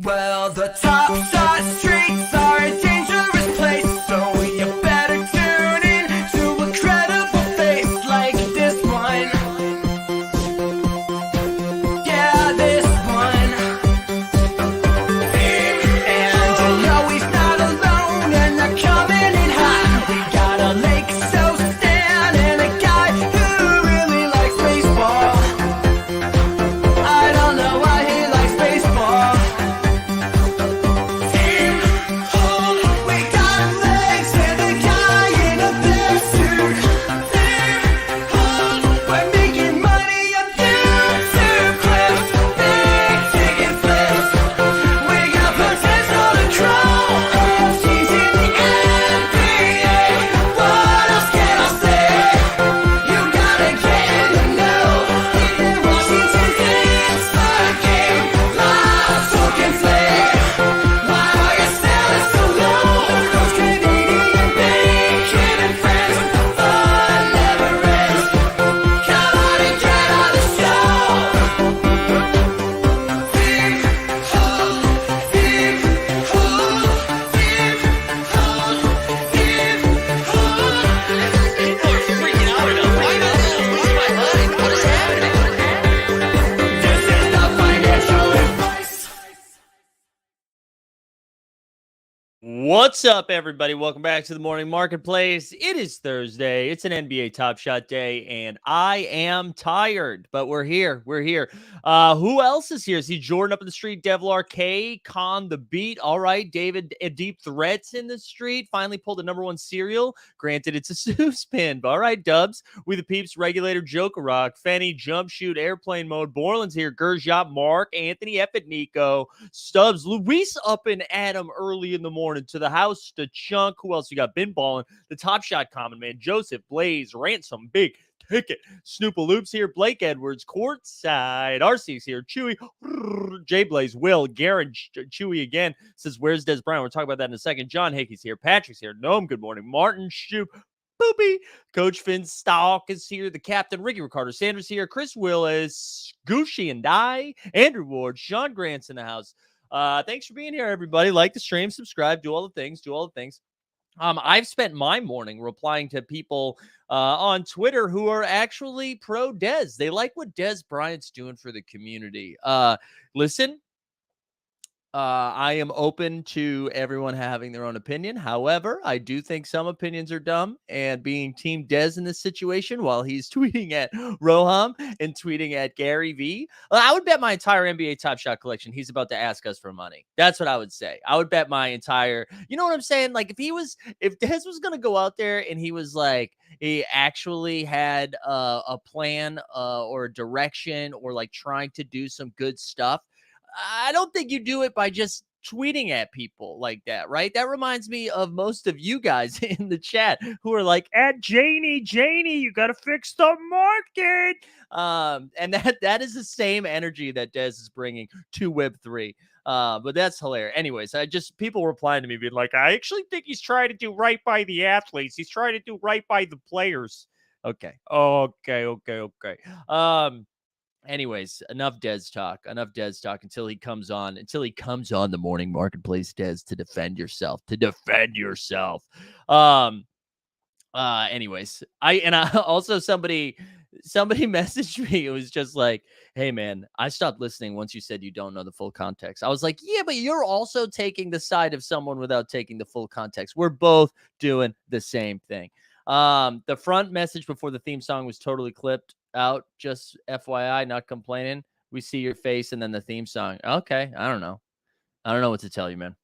Well, the top shot streets are a dangerous place, so you better tune in to a credible face like this one. Yeah, this one. And you know he's not alone, and they're coming in hot. We got a Lake so Stan and a guy who really likes baseball. I don't know why he likes baseball. We got legs and a guy in a bear suit. We're making money on YouTube clips, big ticket flips. We got potential to grow. She's in the NBA. What else can I say? You gotta get in the know. Even Washington's inside game. Live talking flag. Why are you selling so low? Those Canadian bacon and friends. Fun never ends. Come on and get on the show. This is the financial advice. What's up, everybody? Welcome back to the Morning Marketplace. It is Thursday. It's an NBA Top Shot day, and I am tired, but we're here. We're here. Who else is here? See Jordan up in the street, Devlar K, Con the Beat. All right, David, Deep Threats in the street. Finally pulled the number one cereal. Granted, it's a Seuss pin, but all right, Dubs. We the Peeps, Regulator, Joker Rock, Fenny, Jump Shoot, Airplane Mode, Borland's here, Gershot, Mark, Anthony, Effet, Nico, Stubbs, Luis up and Adam early in the morning to the house to Chunk. Who else you got? Been balling. The Top Shot Common Man, Joseph, Blaze, Ransom, Big Ticket, Snoopaloop's here, Blake Edwards, Courtside, RC's here, Chewy, J Blaze, Will, Garen, Chewy again says, "Where's Dez Bryant?" We'll talk about that in a second. John Hickey's here, Patrick's here, Gnome, good morning, Martin, Shoop, Boopy, Coach Finn Stalk is here, the captain, Ricky Ricardo Sanders here, Chris Willis, Gucci and I, Andrew Ward, Sean Grant's in the house. Thanks for being here, everybody. Like the stream, subscribe, do all the things, I've spent my morning replying to people on Twitter who are actually pro Dez. They like what Dez Bryant's doing for the community. Listen, I am open to everyone having their own opinion. However, I do think some opinions are dumb, and being Team Dez in this situation while he's tweeting at Roham and tweeting at Gary V, I would bet my entire NBA Top Shot collection he's about to ask us for money. That's what I would say. I would bet my entire, you know what I'm saying? Like if Dez was going to go out there and he was like, he actually had a plan or a direction or like trying to do some good stuff, I don't think you do it by just tweeting at people like that, right? That reminds me of most of you guys in the chat who are like, at Janie, you got to fix the market. And that is the same energy that Dez is bringing to Web3. But that's hilarious. Anyways, people replying to me being like, I actually think he's trying to do right by the athletes. He's trying to do right by the players. Okay. Anyways, enough Dez talk until he comes on the Morning Marketplace, Dez, to defend yourself. Anyways, I also somebody messaged me. It was just like, hey man, I stopped listening once you said you don't know the full context. I was like, yeah, but you're also taking the side of someone without taking the full context. We're both doing the same thing. The front message before the theme song was totally clipped out. Just FYI, not complaining. We see your face and then the theme song. Okay, I don't know what to tell you, man.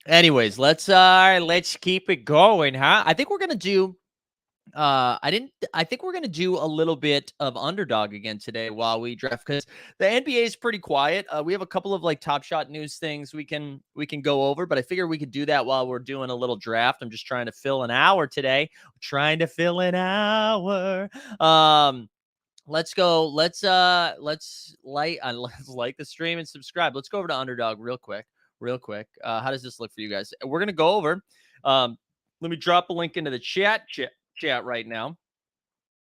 Anyways, let's keep it going, huh? I think we're gonna do I think we're going to do a little bit of Underdog again today while we draft, because the NBA is pretty quiet. We have a couple of like Top Shot news things we can go over, but I figure we could do that while we're doing a little draft. I'm just trying to fill an hour today. Let's go. Let's like the stream and subscribe. Let's go over to Underdog real quick. How does this look for you guys? We're going to go over. Let me drop a link into the chat right now.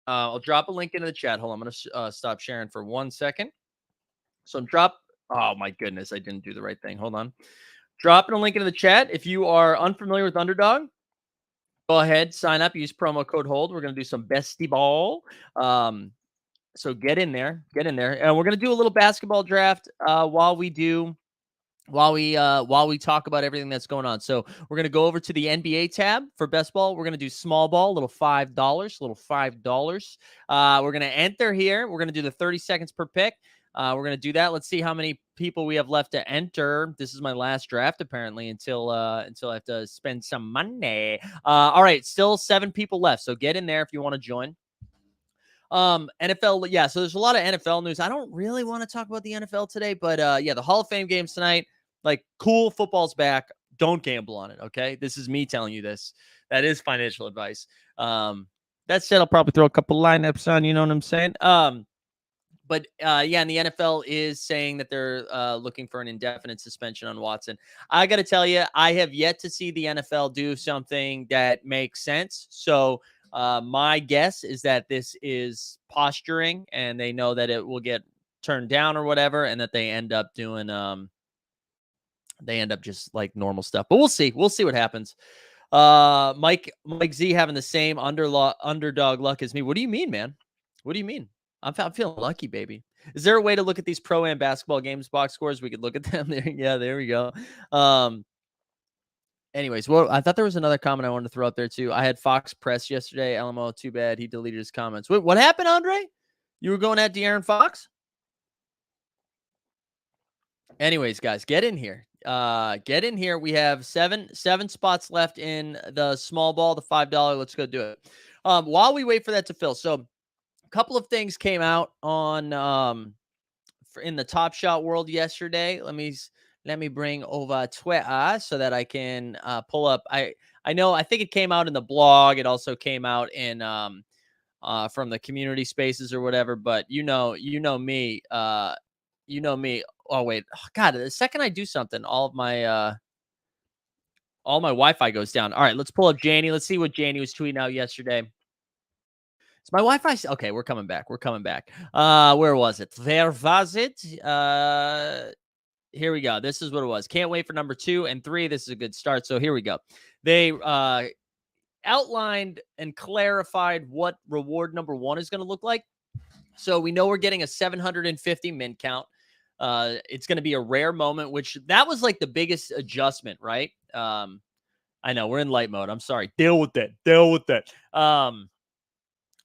I'll drop a link into the chat. Hold on. I'm going to stop sharing for 1 second. So Oh my goodness, I didn't do the right thing. Hold on. Dropping a link into the chat. If you are unfamiliar with Underdog, go ahead, sign up, use promo code HOLD. We're going to do some bestie ball. So get in there, and we're going to do a little basketball draft while we talk about everything that's going on. So we're going to go over to the NBA tab for best ball. We're going to do small ball, little $5. We're going to enter here. We're going to do the 30 seconds per pick. We're going to do that. Let's see how many people we have left to enter. This is my last draft, apparently, until I have to spend some money. All right, still 7 people left. So get in there if you want to join. NFL, yeah. So there's a lot of NFL news. I don't really want to talk about the NFL today, but yeah, the Hall of Fame games tonight. Like, cool, football's back. Don't gamble on it. Okay, this is me telling you this. That is financial advice. That said, I'll probably throw a couple lineups on. You know what I'm saying? But yeah, and the NFL is saying that they're looking for an indefinite suspension on Watson. I got to tell you, I have yet to see the NFL do something that makes sense. So my guess is that this is posturing, and they know that it will get turned down or whatever, and that they end up doing just like normal stuff. But we'll see. We'll see what happens. Mike Z having the same underdog luck as me. What do you mean, man? What do you mean? I'm feeling lucky, baby. Is there a way to look at these pro-am basketball games box scores? We could look at them there. Yeah, there we go. Anyways, well, I thought there was another comment I wanted to throw up there too. I had Fox Press yesterday. LMO, too bad he deleted his comments. What happened, Andre? You were going at De'Aaron Fox? Anyways, guys, get in here. Get in here. We have seven spots left in the small ball, the $5. Let's go do it. While we wait for that to fill. So a couple of things came out on in the Top Shot world yesterday. Let me bring over Twitter so that I can pull up. I think it came out in the blog. It also came out in from the community spaces or whatever, but you know me. Oh wait. Oh, God, the second I do something, all my Wi-Fi goes down. All right, let's pull up Janie. Let's see what Janie was tweeting out yesterday. Is my Wi-Fi okay? We're coming back. Where was it? Where was it? Here we go. This is what it was. Can't wait for number 2 and 3. This is a good start. So here we go. They outlined and clarified what reward number 1 is going to look like. So we know we're getting a 750 min count. It's going to be a rare moment, which that was like the biggest adjustment, right? I know we're in light mode. I'm sorry. Deal with it.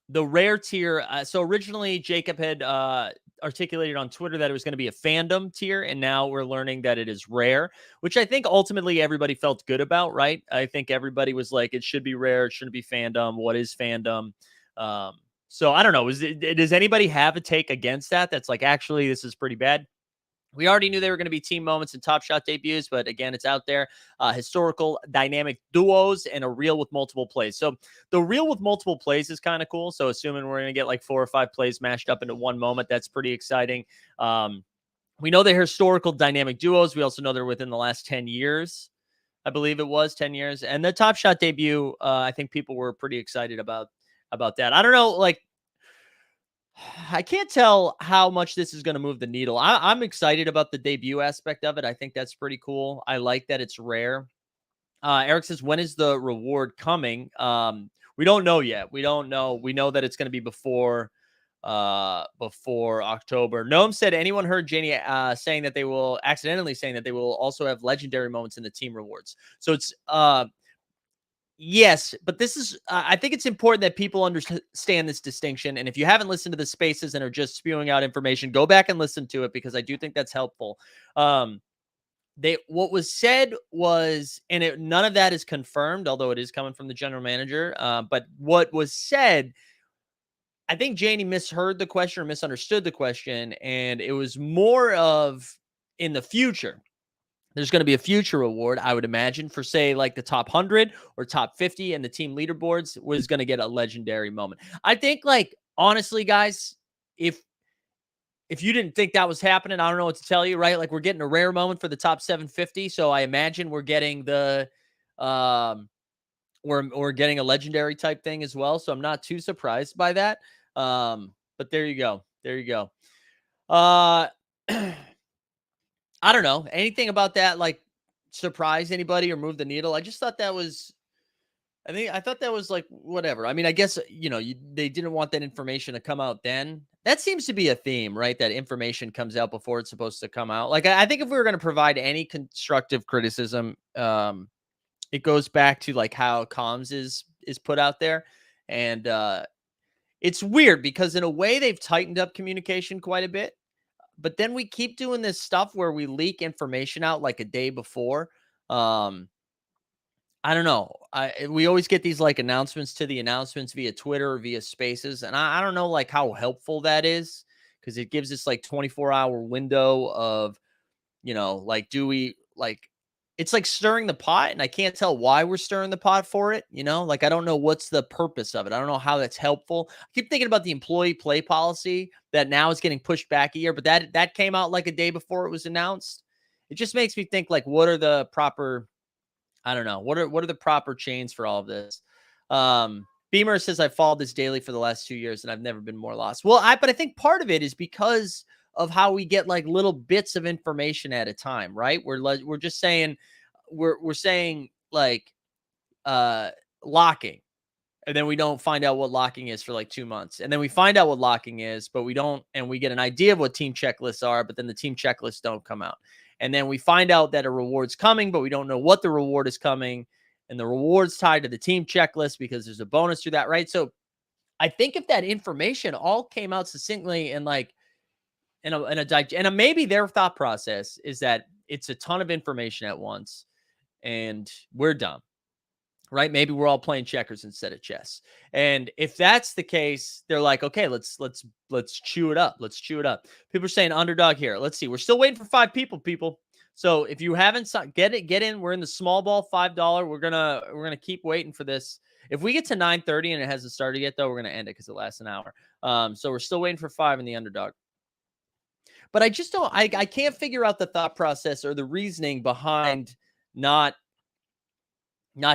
The rare tier. So originally Jacob had articulated on Twitter that it was going to be a fandom tier, and now we're learning that it is rare, which I think ultimately everybody felt good about, right? I think everybody was like, it should be rare. It shouldn't be fandom. What is fandom? So I don't know. Does anybody have a take against that? That's like, actually, this is pretty bad. We already knew they were going to be team moments and Top Shot debuts, but again, it's out there. Historical dynamic duos and a reel with multiple plays. So the reel with multiple plays is kind of cool. So assuming we're going to get like 4 or 5 plays mashed up into one moment, that's pretty exciting. We know they're historical dynamic duos. We also know they're within the last 10 years. I believe it was 10 years. And the Top Shot debut, I think people were pretty excited about that. I don't know, like, I can't tell how much this is going to move the needle. I'm excited about the debut aspect of it. I think that's pretty cool. I like that it's rare. Eric says, when is the reward coming? We don't know yet. We don't know. We know that it's going to be before October. Noam said, anyone heard Janie saying that they will also have legendary moments in the team rewards. So it's yes, but this is, I think it's important that people understand this distinction. And if you haven't listened to the spaces and are just spewing out information, go back and listen to it, because I do think that's helpful. What was said was, and none of that is confirmed, although it is coming from the general manager. But what was said, I think Janie misheard the question or misunderstood the question. And it was more of, in the future, there's going to be a future award, I would imagine, for say like the top 100 or top 50 and the team leaderboards was going to get a legendary moment. I think, like, honestly, guys, if you didn't think that was happening, I don't know what to tell you, right? Like, we're getting a rare moment for the top 750. So I imagine we're getting we're getting a legendary type thing as well. So I'm not too surprised by that. But there you go. Uh, I don't know. Anything about that like surprise anybody or move the needle? I just thought that was I thought that was like whatever. I mean, I guess they didn't want that information to come out then. That seems to be a theme, right? That information comes out before it's supposed to come out. Like I think if we were going to provide any constructive criticism, it goes back to like how comms is put out there, and it's weird because in a way they've tightened up communication quite a bit, but then we keep doing this stuff where we leak information out like a day before. Um, I don't know. We always get these like announcements to the announcements via Twitter or via Spaces, and I don't know like how helpful that is because it gives us like 24-hour window of like do we like it's like stirring the pot, and I can't tell why we're stirring the pot for it. Like I don't know what's the purpose of it. I don't know how that's helpful. I keep thinking about the employee play policy that now is getting pushed back a year, but that came out like a day before it was announced. It just makes me think like what are the proper I don't know. What are the proper chains for all of this? Beamer says I've followed this daily for the last 2 years and I've never been more lost. Well, but I think part of it is because of how we get like little bits of information at a time, right? We're just saying we're saying like uh locking, and then we don't find out what locking is for like 2 months. And then we find out what locking is, but we don't, and we get an idea of what team checklists are, but then the team checklists don't come out. And then we find out that a reward's coming, but we don't know what the reward is coming. And the reward's tied to the team checklist because there's a bonus to that, right? So I think if that information all came out succinctly and like and maybe their thought process is that it's a ton of information at once and we're dumb, right? Maybe we're all playing checkers instead of chess. And if that's the case, they're like, okay, let's chew it up. Let's chew it up. People are saying underdog here. Let's see. We're still waiting for 5 people. So if you haven't get in. We're in the small ball $5. We're gonna keep waiting for this. If we get to 9:30 and it hasn't started yet, though, we're gonna end it because it lasts an hour. So we're still waiting for 5 in the underdog. But I just don't. I can't figure out the thought process or the reasoning behind not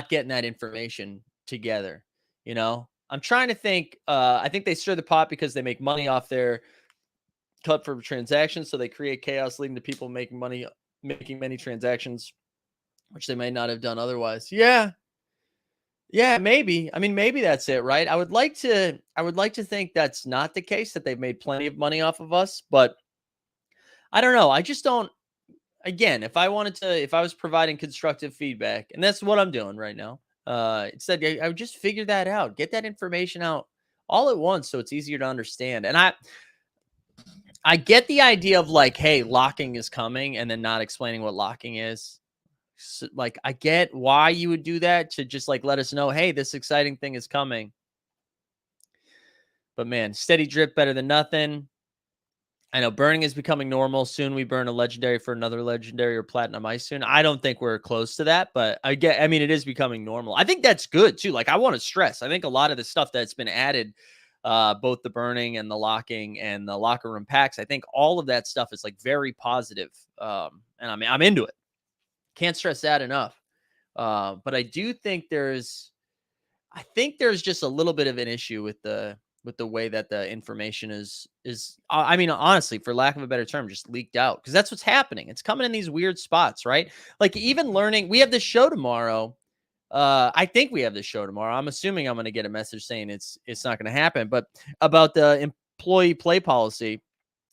getting that information together. I'm trying to think. I think they stir the pot because they make money off their cut for transactions, so they create chaos, leading to people making money, making many transactions, which they may not have done otherwise. Yeah, maybe. I mean, maybe that's it, right? I would like to think that's not the case, that they've made plenty of money off of us, but I don't know. I just don't. Again, if I was providing constructive feedback, and that's what I'm doing right now, instead, I would just figure that out, get that information out all at once so it's easier to understand. And I get the idea of like, hey, locking is coming, and then not explaining what locking is. So, like, I get why you would do that, to just like let us know, hey, this exciting thing is coming. But man, steady drip better than nothing. I know burning is becoming normal. Soon we burn a legendary for another legendary or platinum ice soon. I don't think we're close to that, but I mean, it is becoming normal. I think that's good too. Like, I want to stress, I think a lot of the stuff that's been added, both the burning and the locking and the locker room packs, I think all of that stuff is like very positive. And I mean, I'm into it. Can't stress that enough. But I do think there's just a little bit of an issue with the way that the information is I mean, honestly, for lack of a better term, just leaked out, because that's what's happening. It's coming in these weird spots, right? Like, even learning, we have this show tomorrow. I think we have this show tomorrow. I'm assuming I'm going to get a message saying it's not going to happen, but about the employee play policy.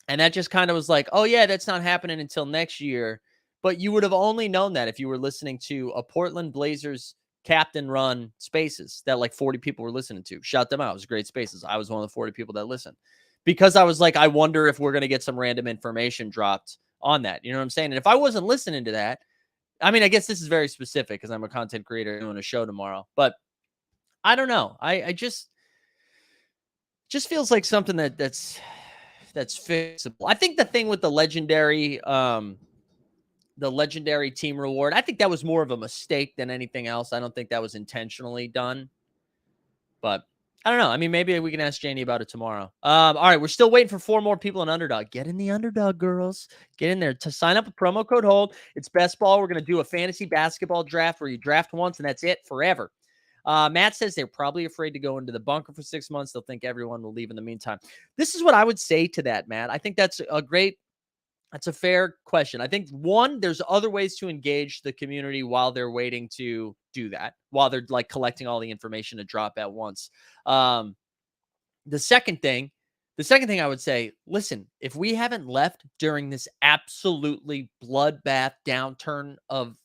And that just kind of was like, oh yeah, that's not happening until next year. But you would have only known that if you were listening to a Portland Blazers captain run spaces that like 40 people were listening to. Shout them out. It was great spaces. I was one of the 40 people that listened, because I was like, I wonder if we're going to get some random information dropped on that. You know what I'm saying? And if I wasn't listening to that, I mean, I guess this is very specific because I'm a content creator doing a show tomorrow, but I don't know. I just feels like something that's fixable. I think the thing with the legendary team reward, I think that was more of a mistake than anything else. I don't think that was intentionally done, but I don't know. I mean, maybe we can ask Janie about it tomorrow. All right, we're still waiting for 4 more people in Underdog. Get in the Underdog, girls. Get in there to sign up with promo code HOLD. It's best ball. We're going to do a fantasy basketball draft where you draft once and that's it forever. Matt says they're probably afraid to go into the bunker for 6 months. They'll think everyone will leave in the meantime. This is what I would say to that, Matt. I think that's a great That's a fair question. I think one, there's other ways to engage the community while they're waiting to do that, while they're like collecting all the information to drop at once. Um, the second thing, the second thing I would say, listen, if we haven't left during this absolutely bloodbath downturn of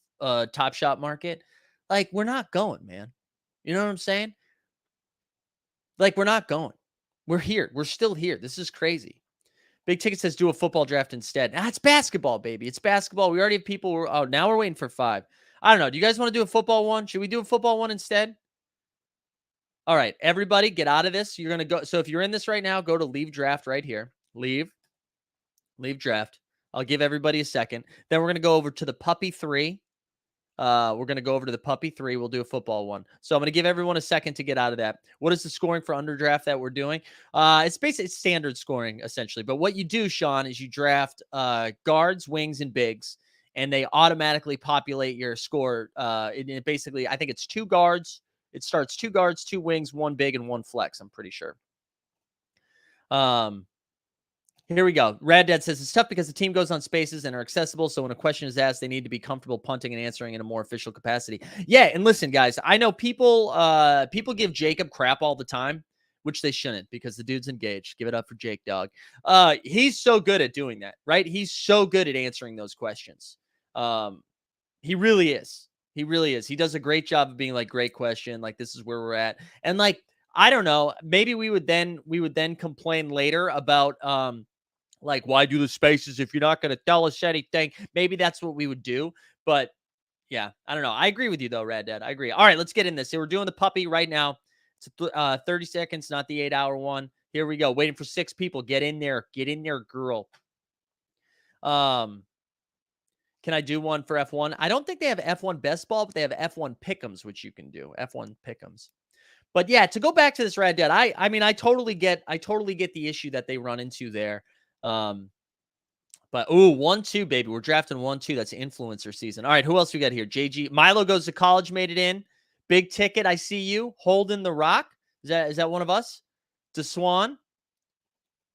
Top Shot market, like we're not going, man. You know what I'm saying? Like we're not going. We're here. We're still here. This is crazy. Big Ticket says do a football draft instead. Ah, it's basketball, baby. It's basketball. We already have people. Oh, now we're waiting for 5. I don't know. Do you guys want to do a football one? Should we do a football one instead? All right, everybody, get out of this. You're gonna go. So if you're in this right now, go to leave draft right here. Leave draft. I'll give everybody a second. Then we're gonna go over to the puppy 3. We're going to go over to the puppy 3. We'll do a football one. So I'm going to give everyone a second to get out of that. What is the scoring for underdraft that we're doing? It's basically standard scoring essentially. But what you do, Sean, is you draft guards, wings, and bigs, and they automatically populate your score. It basically, I think it's 2 guards. It starts 2 guards, 2 wings, 1 big, and 1 flex. I'm pretty sure. Here we go. Rad Dad says it's tough because the team goes on spaces and are accessible. So when a question is asked, they need to be comfortable punting and answering in a more official capacity. Yeah, and listen, guys, I know people give Jacob crap all the time, which they shouldn't because the dude's engaged. Give it up for Jake Dog. He's so good at doing that, right? He's so good at answering those questions. He really is. He really is. He does a great job of being like, great question. Like, this is where we're at. And like, I don't know, maybe we would then complain later about like, why do the spaces if you're not going to tell us anything? Maybe that's what we would do. But yeah, I don't know. I agree with you, though, Rad Dad. I agree. All right, let's get in this. So we're doing the puppy right now. It's 30 seconds, not the 8-hour one. Here we go. Waiting for 6 people. Get in there. Get in there, girl. Um, can I do one for F1? I don't think they have F1 best ball, but they have F1 pick'ems, which you can do. F1 pick'ems. But yeah, to go back to this Rad Dad, I mean, I totally get the issue that they run into there. But 1-2, baby. We're drafting 1-2. That's influencer season. All right, who else we got here? JG. Milo goes to college, made it in. Big Ticket, I see you. Holding the rock. Is that one of us? DeSwan.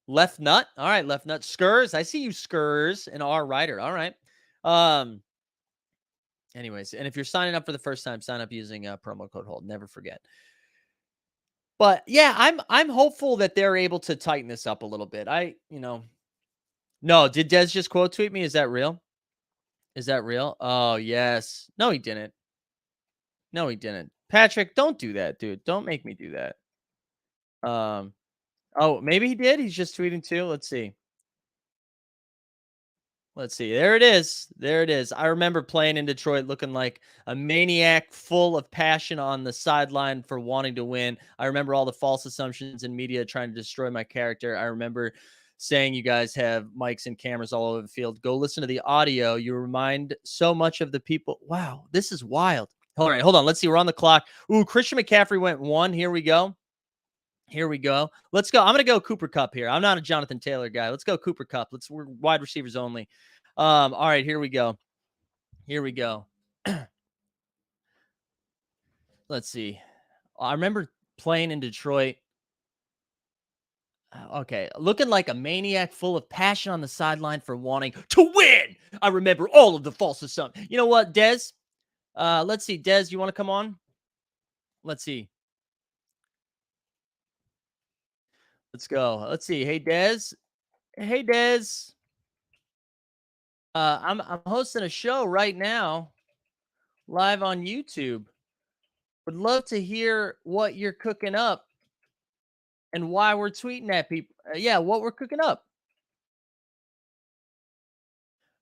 Left Nut. All right, Left Nut. Skurs. I see you, Skurs. And R Rider. All right. Anyways, and if you're signing up for the first time, sign up using promo code HOLD. Never forget. But yeah, I'm hopeful that they're able to tighten this up a little bit. No, did Dez just quote tweet me? Is that real? Is that real? Oh, yes. No, he didn't. No, he didn't. Patrick, don't do that, dude. Don't make me do that. Oh, maybe he did. He's just tweeting too. Let's see. Let's see. There it is. There it is. I remember playing in Detroit looking like a maniac full of passion on the sideline for wanting to win. I remember all the false assumptions in media trying to destroy my character. I remember saying you guys have mics and cameras all over the field. Go listen to the audio. You remind so much of the people. Wow, this is wild. All right, hold on. Let's see. We're on the clock. Ooh, Christian McCaffrey went 1. Here we go. Here we go. Let's go. I'm going to go Cooper Cup here. I'm not a Jonathan Taylor guy. Let's go Cooper Cup. We're wide receivers only. All right, here we go. Here we go. Let's see. I remember playing in Detroit. Okay, looking like a maniac full of passion on the sideline for wanting to win. I remember all of the false assumptions. You know what, Dez? Let's see. Dez, you want to come on? Let's see. Let's go. Let's see. Hey, Dez. Hey, Dez. I'm hosting a show right now, live on YouTube. Would love to hear what you're cooking up and why we're tweeting at people. Yeah, what we're cooking up.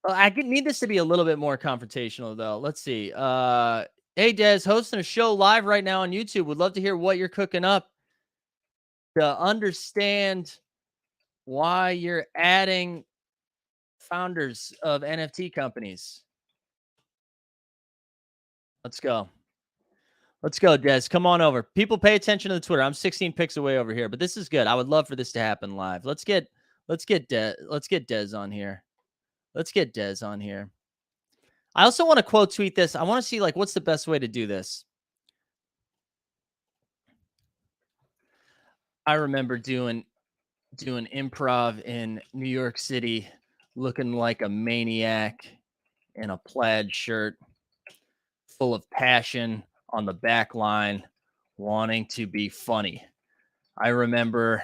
I could need this to be a little bit more confrontational, though. Let's see. Hey, Des, hosting a show live right now on YouTube. Would love to hear what you're cooking up to understand why you're adding founders of NFT companies. Let's go. Let's go, Des. Come on over. People pay attention to the Twitter. I'm 16 picks away over here, but this is good. I would love for this to happen live. Let's get Des on here. Let's get Des on here. I also want to quote tweet this. I want to see like what's the best way to do this. I remember doing improv in New York City looking like a maniac in a plaid shirt, full of passion on the back line, wanting to be funny. I remember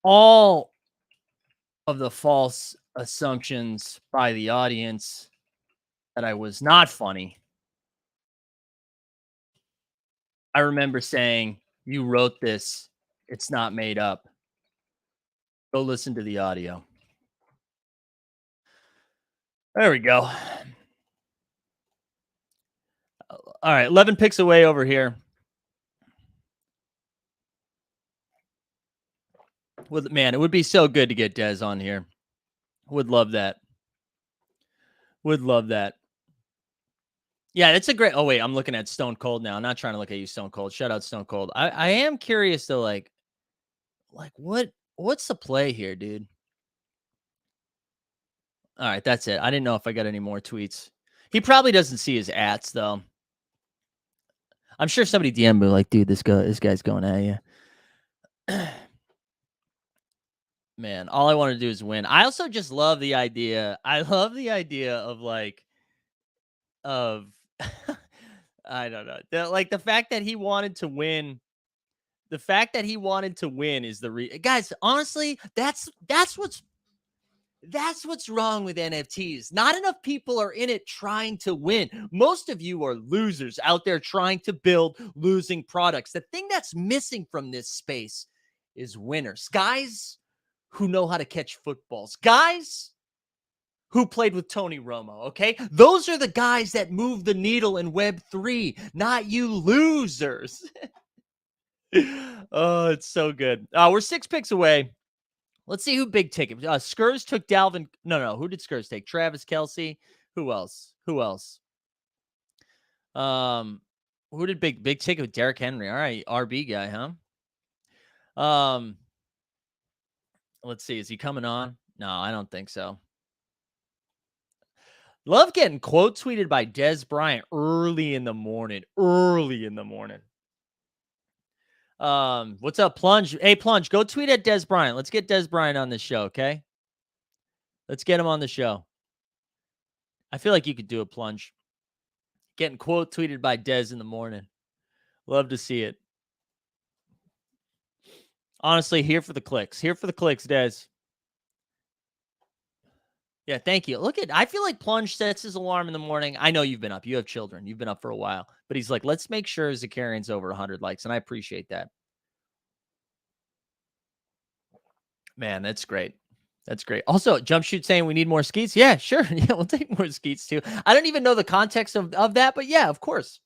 all of the false assumptions by the audience that I was not funny. I remember saying, "You wrote this. It's not made up." Go listen to the audio. There we go. All right, 11 picks away over here. Man, it would be so good to get Dez on here. Would love that. Would love that. Yeah, it's a great. Oh wait, I'm looking at Stone Cold now. I'm not trying to look at you, Stone Cold. Shout out Stone Cold. I am curious though, like what's the play here, dude? All right, that's it. I didn't know if I got any more tweets. He probably doesn't see his ats though. I'm sure somebody DM me like, dude, this guy's going at you. Man, all I want to do is win. I also just love the idea. I love the idea of of I don't know. The fact that he wanted to win. The fact that he wanted to win is guys, honestly, that's what's wrong with NFTs. Not enough people are in it trying to win. Most of you are losers out there trying to build losing products. The thing that's missing from this space is winners. Guys who know how to catch footballs. Guys who played with Tony Romo, okay? Those are the guys that move the needle in Web3, not you losers. Oh, it's so good. We're 6 picks away. Let's see who big ticket. Skurs took Dalvin. No. Who did Skurs take? Travis Kelce. Who else? Who did big ticket with Derrick Henry? All right, RB guy, huh? Let's see. Is he coming on? No, I don't think so. Love getting quote tweeted by Dez Bryant early in the morning. What's up, Plunge? Hey, Plunge, go tweet at Dez Bryant. Let's get Dez Bryant on this show, okay? Let's get him on the show. I feel like you could do a Plunge. Getting quote tweeted by Dez in the morning. Love to see it. Honestly, here for the clicks. Here for the clicks, Dez. Yeah, thank you. I feel like Plunge sets his alarm in the morning. I know you've been up. You have children. You've been up for a while. But he's like, let's make sure Zakarian's over 100 likes. And I appreciate that. Man, that's great. That's great. Also, Jump Shoot saying we need more skeets. Yeah, sure. Yeah, we'll take more skeets too. I don't even know the context of that, but yeah, of course.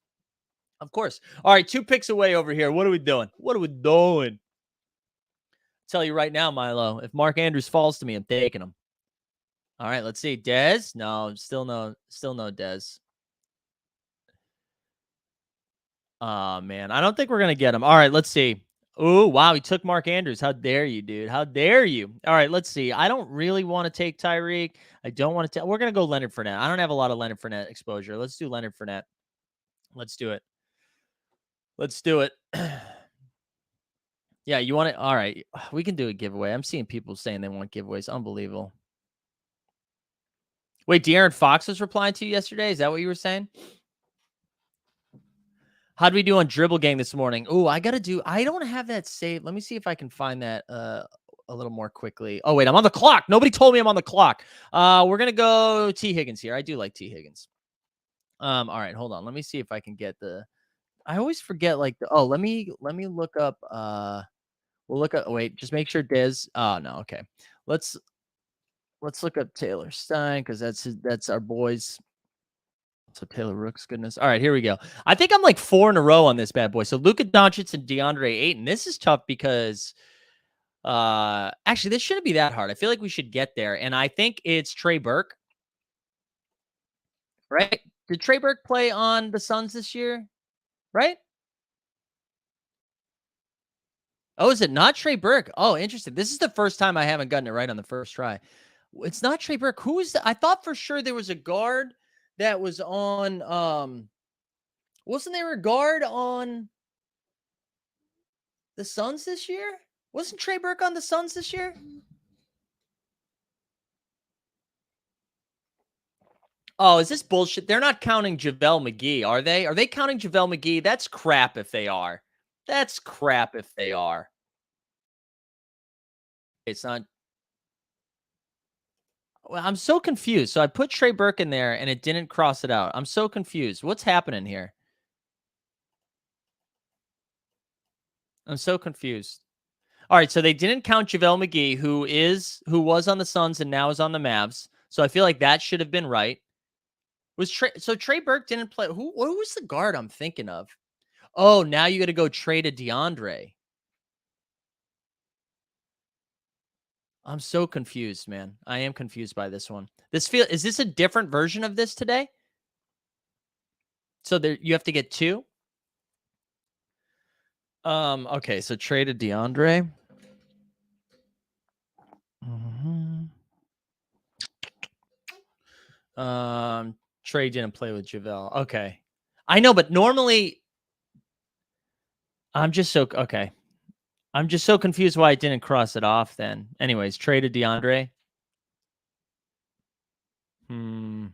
Of course. All right, 2 picks away over here. What are we doing? Tell you right now, Milo, if Mark Andrews falls to me, I'm taking him. All right, let's see. Dez? No, still no Dez. Man, I don't think we're gonna get him. All right, let's see. Oh, wow, he took Mark Andrews. How dare you, dude? How dare you? All right, let's see. I don't really want to take Tyreek. I don't want to. We're gonna go Leonard Fournette. I don't have a lot of Leonard Fournette exposure. Let's do Leonard Fournette. Let's do it. Yeah, you want it? All right, we can do a giveaway. I'm seeing people saying they want giveaways. Unbelievable. Wait, De'Aaron Fox was replying to you yesterday? Is that what you were saying? How'd we do on Dribble Gang this morning? Oh, I don't have that saved. Let me see if I can find that a little more quickly. Oh, wait, I'm on the clock. Nobody told me I'm on the clock. We're going to go T. Higgins here. I do like T. Higgins. All right, hold on. Let me see if I can get I always forget let me look up we'll look up wait, just make sure Dez. Oh, no, okay. Let's look up Taylor Stein because that's our boys. So Taylor Rooks, goodness. All right, here we go. I think I'm like 4 in a row on this bad boy. So Luka Doncic and DeAndre Ayton. This is tough because actually this shouldn't be that hard. I feel like we should get there. And I think it's Trey Burke. Right? Did Trey Burke play on the Suns this year? Right? Oh, is it not Trey Burke? Oh, interesting. This is the first time I haven't gotten it right on the first try. It's not Trey Burke. Who is I thought for sure there was a guard that was on wasn't there a guard on the Suns this year? Wasn't Trey Burke on the Suns this year? Oh, is this bullshit? They're not counting JaVale McGee, are they? Are they counting JaVale McGee? That's crap if they are. That's crap if they are. It's not. Well, I'm so confused. So I put Trey Burke in there and it didn't cross it out. I'm so confused. What's happening here? I'm so confused. All right, so they didn't count JaVale McGee, who was on the Suns and now is on the Mavs. So I feel like that should have been right. Was Trey so Trey Burke didn't play? Who was the guard I'm thinking of? Oh, now you got to go trade a DeAndre. I'm so confused, man. I am confused by this one. Is this a different version of this today? So there you have to get two. Okay, so trade a DeAndre. Mhm. Trey didn't play with JaVale. Okay. I know, but normally I'm just so okay. I'm just so confused why I didn't cross it off then. Anyways, traded DeAndre. Hmm.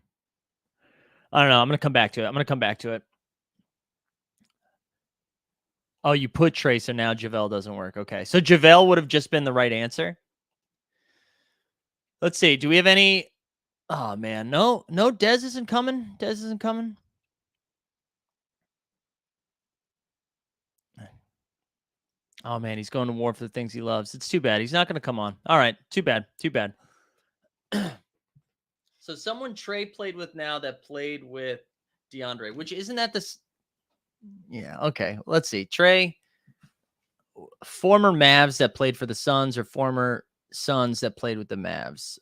I don't know. I'm gonna come back to it. I'm gonna come back to it. Oh, you put Trey, so now JaVale doesn't work. Okay. So JaVale would have just been the right answer. Let's see. Do we have any? Oh man, no, Dez isn't coming. Dez isn't coming. Oh man, he's going to war for the things he loves. It's too bad. He's not going to come on. All right, too bad. Too bad. So someone Trey played with now that played with DeAndre, which isn't that this? Yeah. Okay. Let's see. Trey, former Mavs that played for the Suns or former Suns that played with the Mavs.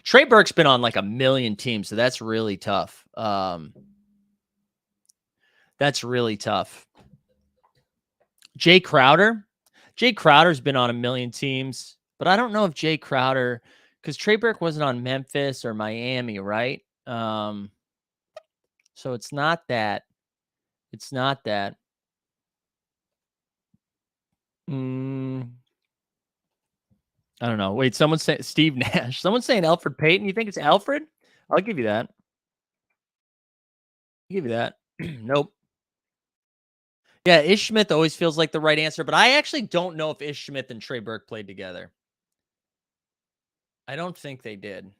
Trey Burke's been on like a million teams, so that's really tough. That's really tough. Jay Crowder. Jay Crowder's been on a million teams, but I don't know if Jay Crowder, because Trey Burke wasn't on Memphis or Miami, right? So it's not that. It's not that. Mm, I don't know. Wait, someone say Steve Nash. Someone's saying Alfred Payton. You think it's Alfred? I'll give you that. I'll give you that. Nope. Yeah, Ish Smith always feels like the right answer, but I actually don't know if Ish Smith and Trey Burke played together. I don't think they did.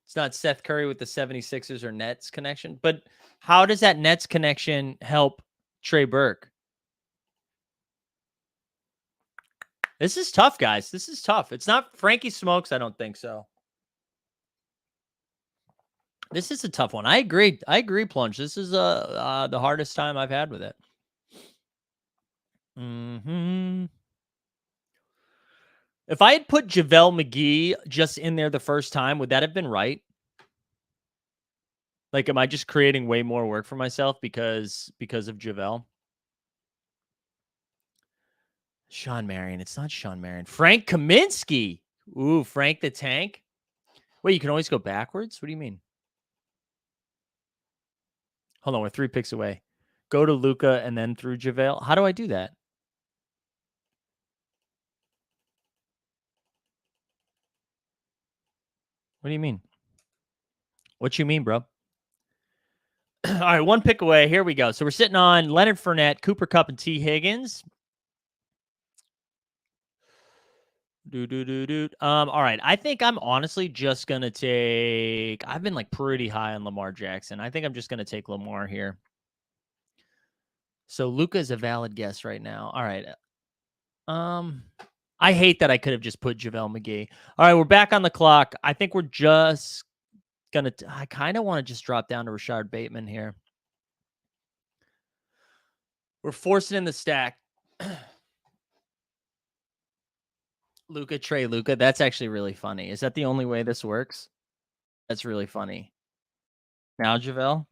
It's not Seth Curry with the 76ers or Nets connection, but how does that Nets connection help Trey Burke? This is tough, guys. This is tough. It's not Frankie Smokes. I don't think so. This is a tough one. I agree. I agree, Plunge. This is the hardest time I've had with it. Hmm. If I had put JaVale McGee just in there the first time, would that have been right? Like, am I just creating way more work for myself because of JaVale? Sean Marion. It's not Sean Marion. Frank Kaminsky. Ooh, Frank the Tank. Wait, you can always go backwards? What do you mean? Hold on, we're 3 picks away. Go to Luca and then through JaVale. How do I do that? What do you mean? What you mean, bro? All right, 1 pick away. Here we go. So we're sitting on Leonard Fournette, Cooper Kupp, and T. Higgins. All right. I think I'm honestly just gonna take. I've been like pretty high on Lamar Jackson. I think I'm just gonna take Lamar here. So Luca is a valid guess right now. All right. Um, I hate that I could have just put JaVale McGee. All right, we're back on the clock. I think we're just gonna. I kind of want to just drop down to Rashard Bateman here. We're forcing in the stack. Luca, Trey, Luca. That's actually really funny. Is that the only way this works? That's really funny. Now, JaVale.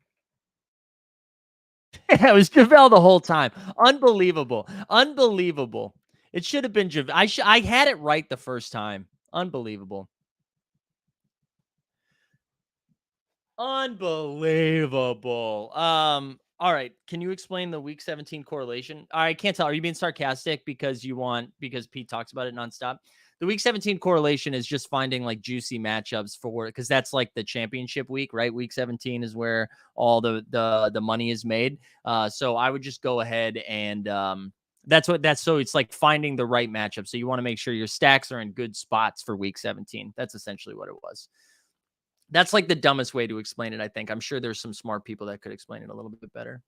It was JaVale the whole time. Unbelievable. Unbelievable. It should have been JaVale. I had it right the first time. Unbelievable. Unbelievable. All right. Can you explain the week 17 correlation? I can't tell. Are you being sarcastic because because Pete talks about it nonstop? The week 17 correlation is just finding like juicy matchups for, because that's like the championship week, right? Week 17 is where all the money is made. So I would just go ahead and so it's like finding the right matchup. So you want to make sure your stacks are in good spots for week 17. That's essentially what it was. That's like the dumbest way to explain it, I think. I'm sure there's some smart people that could explain it a little bit better.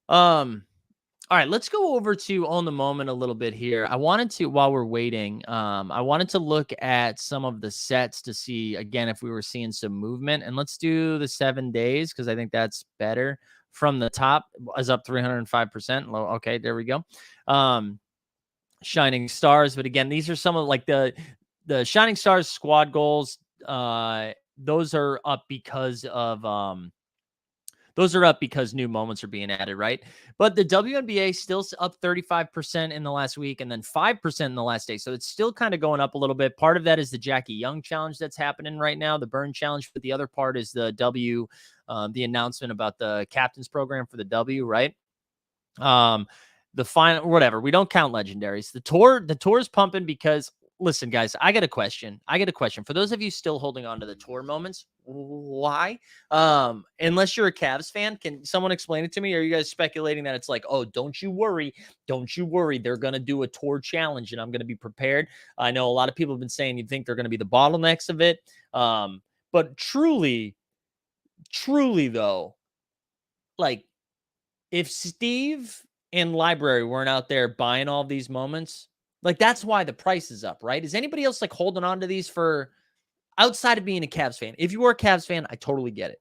All right, let's go over to On the Moment a little bit here. I wanted to, while we're waiting, I wanted to look at some of the sets to see, again, if we were seeing some movement. And let's do the 7 days because I think that's better. From the top is up 305%. Okay, there we go. Shining Stars. But again, these are some of like the Shining Stars squad goals. Those are up because of new moments are being added, right? But the WNBA still up 35% in the last week and then 5% in the last day. So it's still kind of going up a little bit. Part of that is the Jackie Young challenge that's happening right now, the burn challenge. But the other part is the the announcement about the captain's program for the W, right? The final, whatever. We don't count legendaries. The tour is pumping because, listen, guys, I got a question. For those of you still holding on to the tour moments, why? Unless you're a Cavs fan, can someone explain it to me? Are you guys speculating that it's like, oh, don't you worry, they're gonna do a tour challenge and I'm gonna be prepared? I know a lot of people have been saying you think they're gonna be the bottlenecks of it. But truly though, like if Steve and Library weren't out there buying all these moments, like that's why the price is up, right? Is anybody else like holding on to these for outside of being a Cavs fan? If you were a Cavs fan, I totally get it.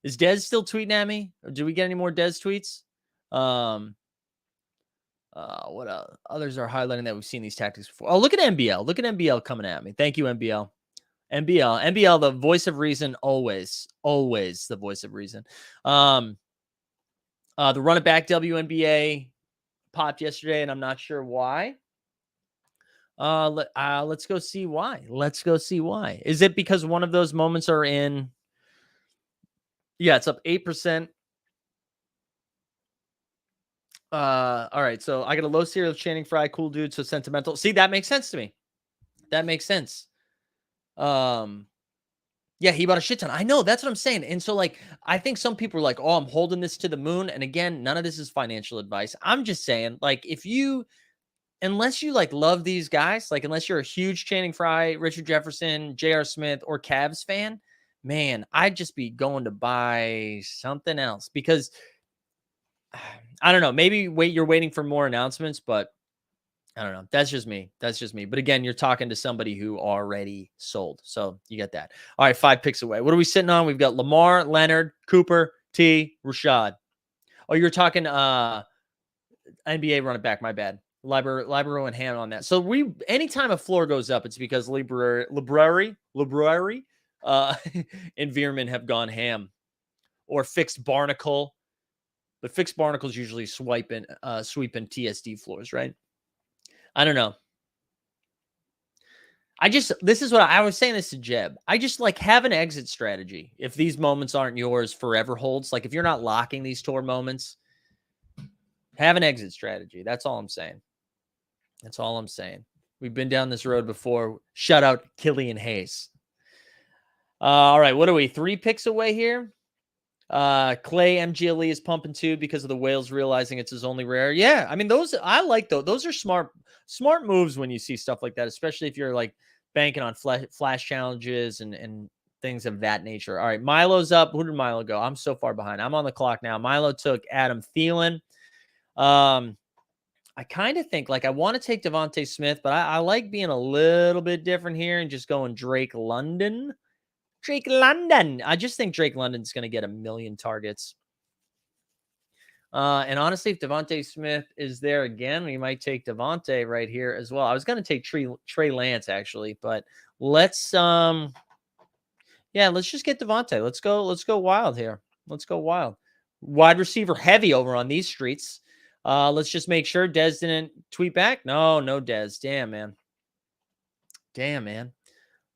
Is Dez still tweeting at me? Or do we get any more Dez tweets? What others are highlighting that we've seen these tactics before? Oh, look at MBL. Look at MBL coming at me. Thank you, MBL. MBL, the voice of reason, always the voice of reason. The run it back WNBA popped yesterday, and I'm not sure why. Let's go see why. Is it because one of those moments are in? Yeah, it's up 8%. All right. So I got a low serial Channing Frye, cool dude. So sentimental. See, that makes sense to me. That makes sense. Yeah, he bought a shit ton. I know, that's what I'm saying. And so, like, I think some people are like, oh, I'm holding this to the moon. And again, none of this is financial advice. I'm just saying, like, unless you like love these guys, like, unless you're a huge Channing Frye, Richard Jefferson, J.R. Smith, or Cavs fan, man, I'd just be going to buy something else because I don't know. Maybe you're waiting for more announcements, but I don't know. That's just me. But again, you're talking to somebody who already sold. So you get that. All right, 5 picks away. What are we sitting on? We've got Lamar, Leonard, Cooper, T, Rashad. Oh, you're talking NBA running back. My bad. Libero and Ham on that. So anytime a floor goes up, it's because Library, and Veerman have gone ham or fixed Barnacle. But fixed Barnacle's usually sweeping TSD floors, right? I don't know. This is what I was saying this to Jeb. I just like have an exit strategy. If these moments aren't yours, forever holds. Like if you're not locking these tour moments, have an exit strategy. That's all I'm saying. We've been down this road before. Shout out Killian Hayes. All right. What are we? 3 picks away here? Clay MGLE is pumping too because of the whales realizing it's his only rare. Yeah, I mean I like those. Those are smart moves when you see stuff like that, especially if you're like banking on flash challenges and things of that nature. All right, Milo's up. Who did Milo go? I'm so far behind. I'm on the clock now. Milo took Adam Thielen. I kind of think like I want to take Devontae Smith, but I like being a little bit different here and just going Drake London. I just think Drake London's going to get 1 million targets. And honestly, if Devontae Smith is there again, we might take Devontae right here as well. I was going to take Trey Lance actually, but let's just get Devontae. Let's go wild here. Let's go wild. Wide receiver heavy over on these streets. Let's just make sure Dez didn't tweet back. No Dez. Damn, man.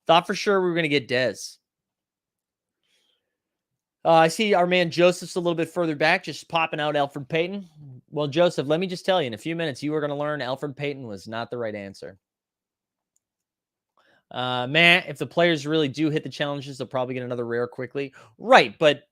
Thought for sure we were going to get Dez. I see our man Joseph's a little bit further back, just popping out Alfred Payton. Well, Joseph, let me just tell you, in a few minutes, you are going to learn Alfred Payton was not the right answer. Man, if the players really do hit the challenges, they'll probably get another rare quickly. Right, but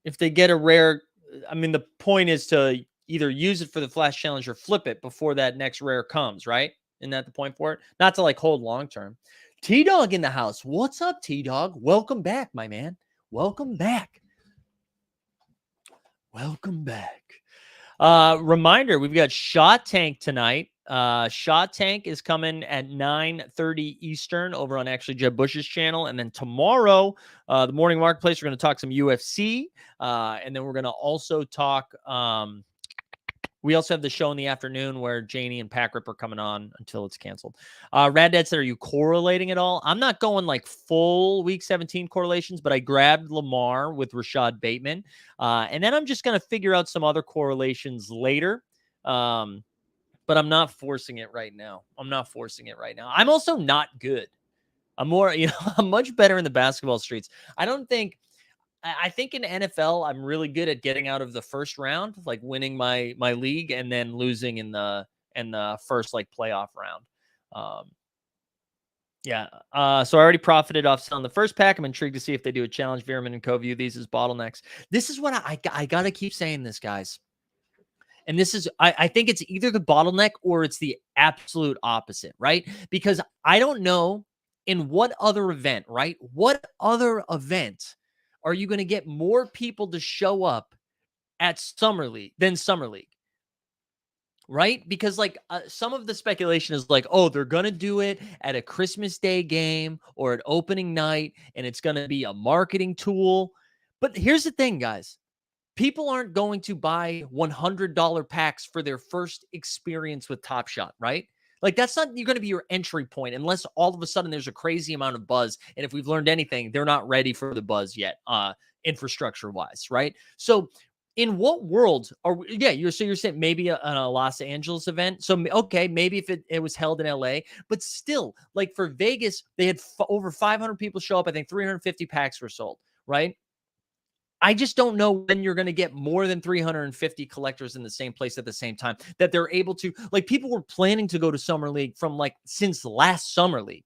if they get a rare, I mean, the point is to either use it for the flash challenge or flip it before that next rare comes, right? Isn't that the point for it? Not to like hold long term. T-Dog in the house. What's up, T-Dog? Welcome back, my man. Welcome back. Welcome back. Reminder, we've got Shot Tank tonight. Shot Tank is coming at 9:30 Eastern over on actually Jeb Bush's channel. And then tomorrow, the morning marketplace, we're going to talk some UFC. And then we're going to also talk, we also have the show in the afternoon where Janie and Pack Rip are coming on until it's canceled. Rad Dad said, are you correlating at all? I'm not going like full week 17 correlations, but I grabbed Lamar with Rashad Bateman. And then I'm just going to figure out some other correlations later. But I'm not forcing it right now. I'm also not good. I'm more, I'm much better in the basketball streets. I think in NFL, I'm really good at getting out of the first round, like winning my league and then losing in the first like playoff round. So I already profited off selling the first pack. I'm intrigued to see if they do a challenge. Veerman and Co view these as bottlenecks. This is what I got to keep saying this, guys. And this is, I think it's either the bottleneck or it's the absolute opposite, right? Because I don't know in what other event, right? What other event are you going to get more people to show up at Summer League than Summer League? Right? Because like some of the speculation is like, oh, they're going to do it at a Christmas Day game or at opening night, and it's going to be a marketing tool. But here's the thing, guys. People aren't going to buy $100 packs for their first experience with Top Shot, right? Like that's not going to be your entry point unless all of a sudden there's a crazy amount of buzz. And if we've learned anything, they're not ready for the buzz yet, infrastructure wise, right? So in what world are we, you're saying maybe a Los Angeles event. So, okay, maybe if it was held in LA, but still like for Vegas, they had over 500 people show up. I think 350 packs were sold, right? I just don't know when you're going to get more than 350 collectors in the same place at the same time that they're able to, like people were planning to go to Summer League from like since last Summer League.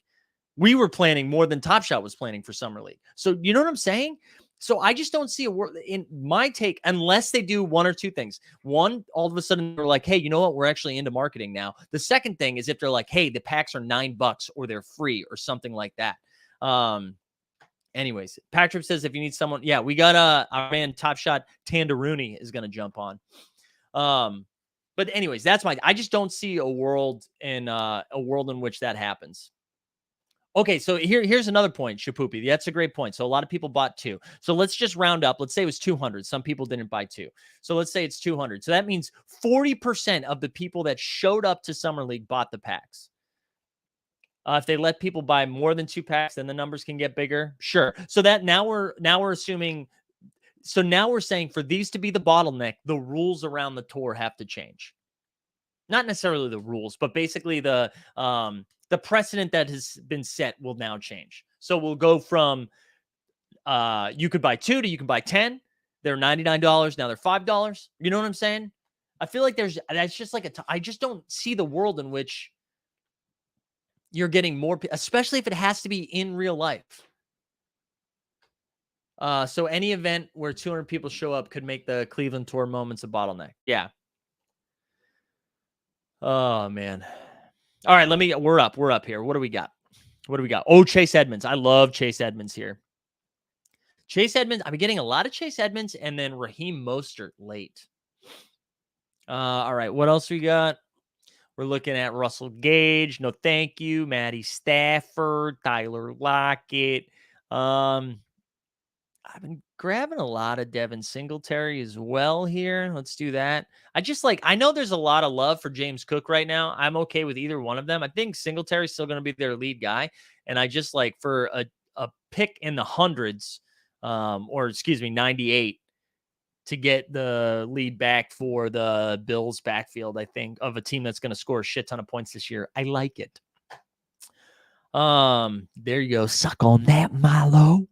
We were planning more than Top Shot was planning for Summer League. So you know what I'm saying? So I just don't see a world in my take, unless they do one or two things. One, all of a sudden they're like, hey, you know what? We're actually into marketing now. The second thing is if they're like, hey, the packs are $9 or they're free or something like that. Anyways, Patrick says if you need someone, we got our man Top Shot Tandaruni is going to jump on. But anyways, that's I just don't see a world in which that happens. Okay, so here's another point, Shapoopy. That's a great point. So a lot of people bought 2. So let's just round up. Let's say it was 200. Some people didn't buy 2. So let's say it's 200. So that means 40% of the people that showed up to Summer League bought the packs. If they let people buy more than 2 packs, then the numbers can get bigger. Sure. So that now we're assuming. So now we're saying for these to be the bottleneck, the rules around the tour have to change. Not necessarily the rules, but basically the precedent that has been set will now change. So we'll go from you could buy 2 to you can buy 10. They're $99. Now they're $5. You know what I'm saying? I feel like that's just like I just don't see the world in which you're getting more, especially if it has to be in real life. So any event where 200 people show up could make the Cleveland tour moments a bottleneck. Yeah. Oh man. All right, we're up here. What do we got? Oh, Chase Edmonds. I love Chase Edmonds here. Chase Edmonds. I've been getting a lot of Chase Edmonds and then Raheem Mostert late. All right, what else we got? We're looking at Russell Gage. No, thank you. Matty Stafford, Tyler Lockett. I've been grabbing a lot of Devin Singletary as well here. Let's do that. I know there's a lot of love for James Cook right now. I'm okay with either one of them. I think Singletary's still going to be their lead guy. And I just like for a pick in the hundreds, 98 to get the lead back for the Bills backfield, I think, of a team that's going to score a shit ton of points this year. I like it. There you go. Suck on that, Milo.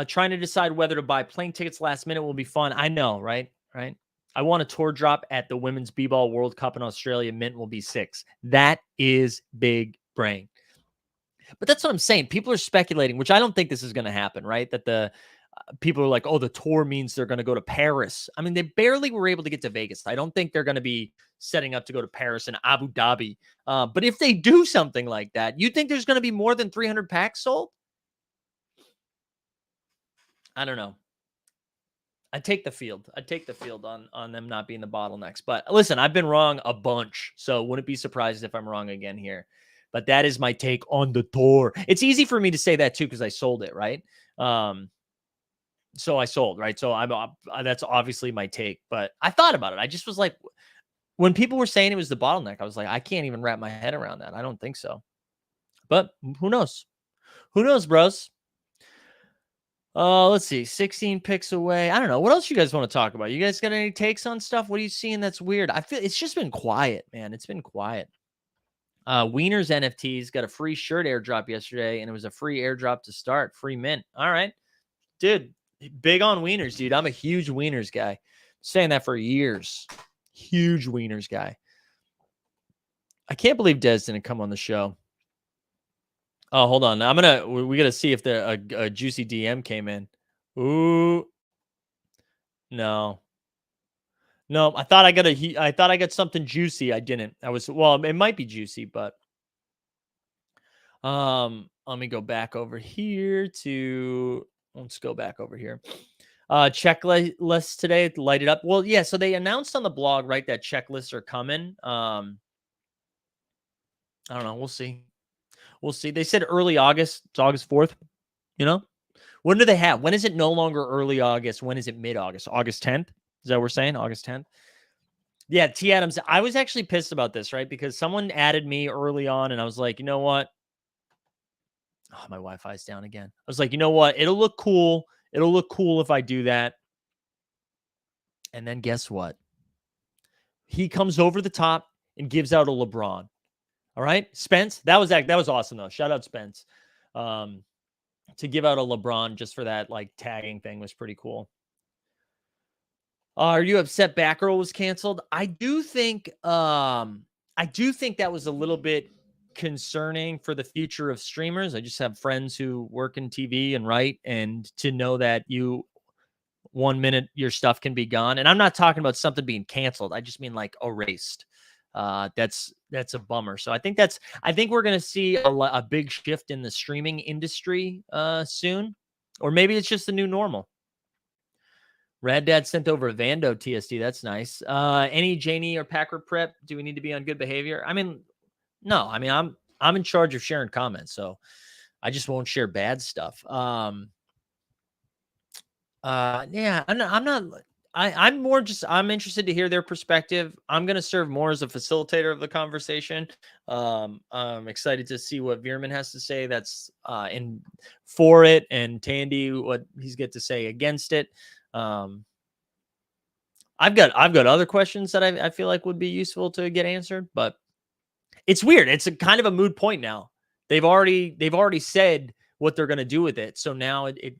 Trying to decide whether to buy plane tickets last minute will be fun. I know, right? Right. I want a tour drop at the Women's B-Ball World Cup in Australia. Mint will be 6. That is big brain. But that's what I'm saying. People are speculating, which I don't think this is going to happen, right? That the people are like, oh, the tour means they're going to go to Paris. I mean, they barely were able to get to Vegas. I don't think they're going to be setting up to go to Paris and Abu Dhabi. But if they do something like that, you think there's going to be more than 300 packs sold? I don't know. I take the field. I take the field on them not being the bottlenecks. But listen, I've been wrong a bunch, so wouldn't be surprised if I'm wrong again here. But that is my take on the tour. It's easy for me to say that too because I sold it, right? So I sold, right? So that's obviously my take. But I thought about it. I just was like, when people were saying it was the bottleneck, I was like, I can't even wrap my head around that. I don't think so. But who knows? Who knows, bros? Let's see. 16 picks away. I don't know. What else you guys want to talk about? You guys got any takes on stuff? What are you seeing that's weird? I feel it's just been quiet, man. It's been quiet. Wiener's NFTs got a free shirt airdrop yesterday, and it was a free airdrop to start. Free mint. All right. Dude, big on Wieners, dude. I'm a huge Wieners guy. Saying that for years. Huge Wieners guy. I can't believe Dez didn't come on the show. Oh, hold on. We gotta see if a juicy DM came in. Ooh, no. No, I thought I got something juicy. I didn't. It might be juicy, but let me go back over here to let's go back over here. Checklist today, light it up. Well, yeah, so they announced on the blog, right, that checklists are coming. I don't know. We'll see. We'll see. They said early August. It's August 4th, you know? When do they have? When is it no longer early August? When is it mid-August? August 10th? Is that what we're saying? August 10th? Yeah, T. Adams. I was actually pissed about this, right? Because someone added me early on, and I was like, you know what? Oh, my Wi-Fi's down again. I was like, you know what? It'll look cool. It'll look cool if I do that. And then guess what? He comes over the top and gives out a LeBron. All right, Spence. That was awesome though. Shout out Spence. To give out a LeBron just for that like tagging thing was pretty cool. Are you upset Batgirl was canceled? I do think that was a little bit concerning for the future of streamers. I just have friends who work in TV and write, and to know that 1 minute your stuff can be gone. And I'm not talking about something being canceled. I just mean like erased. That's a bummer. So I think we're going to see a big shift in the streaming industry soon, or maybe it's just the new normal. Rad Dad sent over a Vando TSD. That's nice. Any Janie or Packer prep? Do we need to be on good behavior? I mean, no. I mean, I'm in charge of sharing comments, so I just won't share bad stuff. Yeah, I'm more just I'm interested to hear their perspective. I'm gonna serve more as a facilitator of the conversation. I'm excited to see what Veerman has to say. That's in for it, and Tandy what he's get to say against it. I've got other questions that I feel like would be useful to get answered, but it's weird. It's a kind of a moot point now. They've already said what they're going to do with it. So now it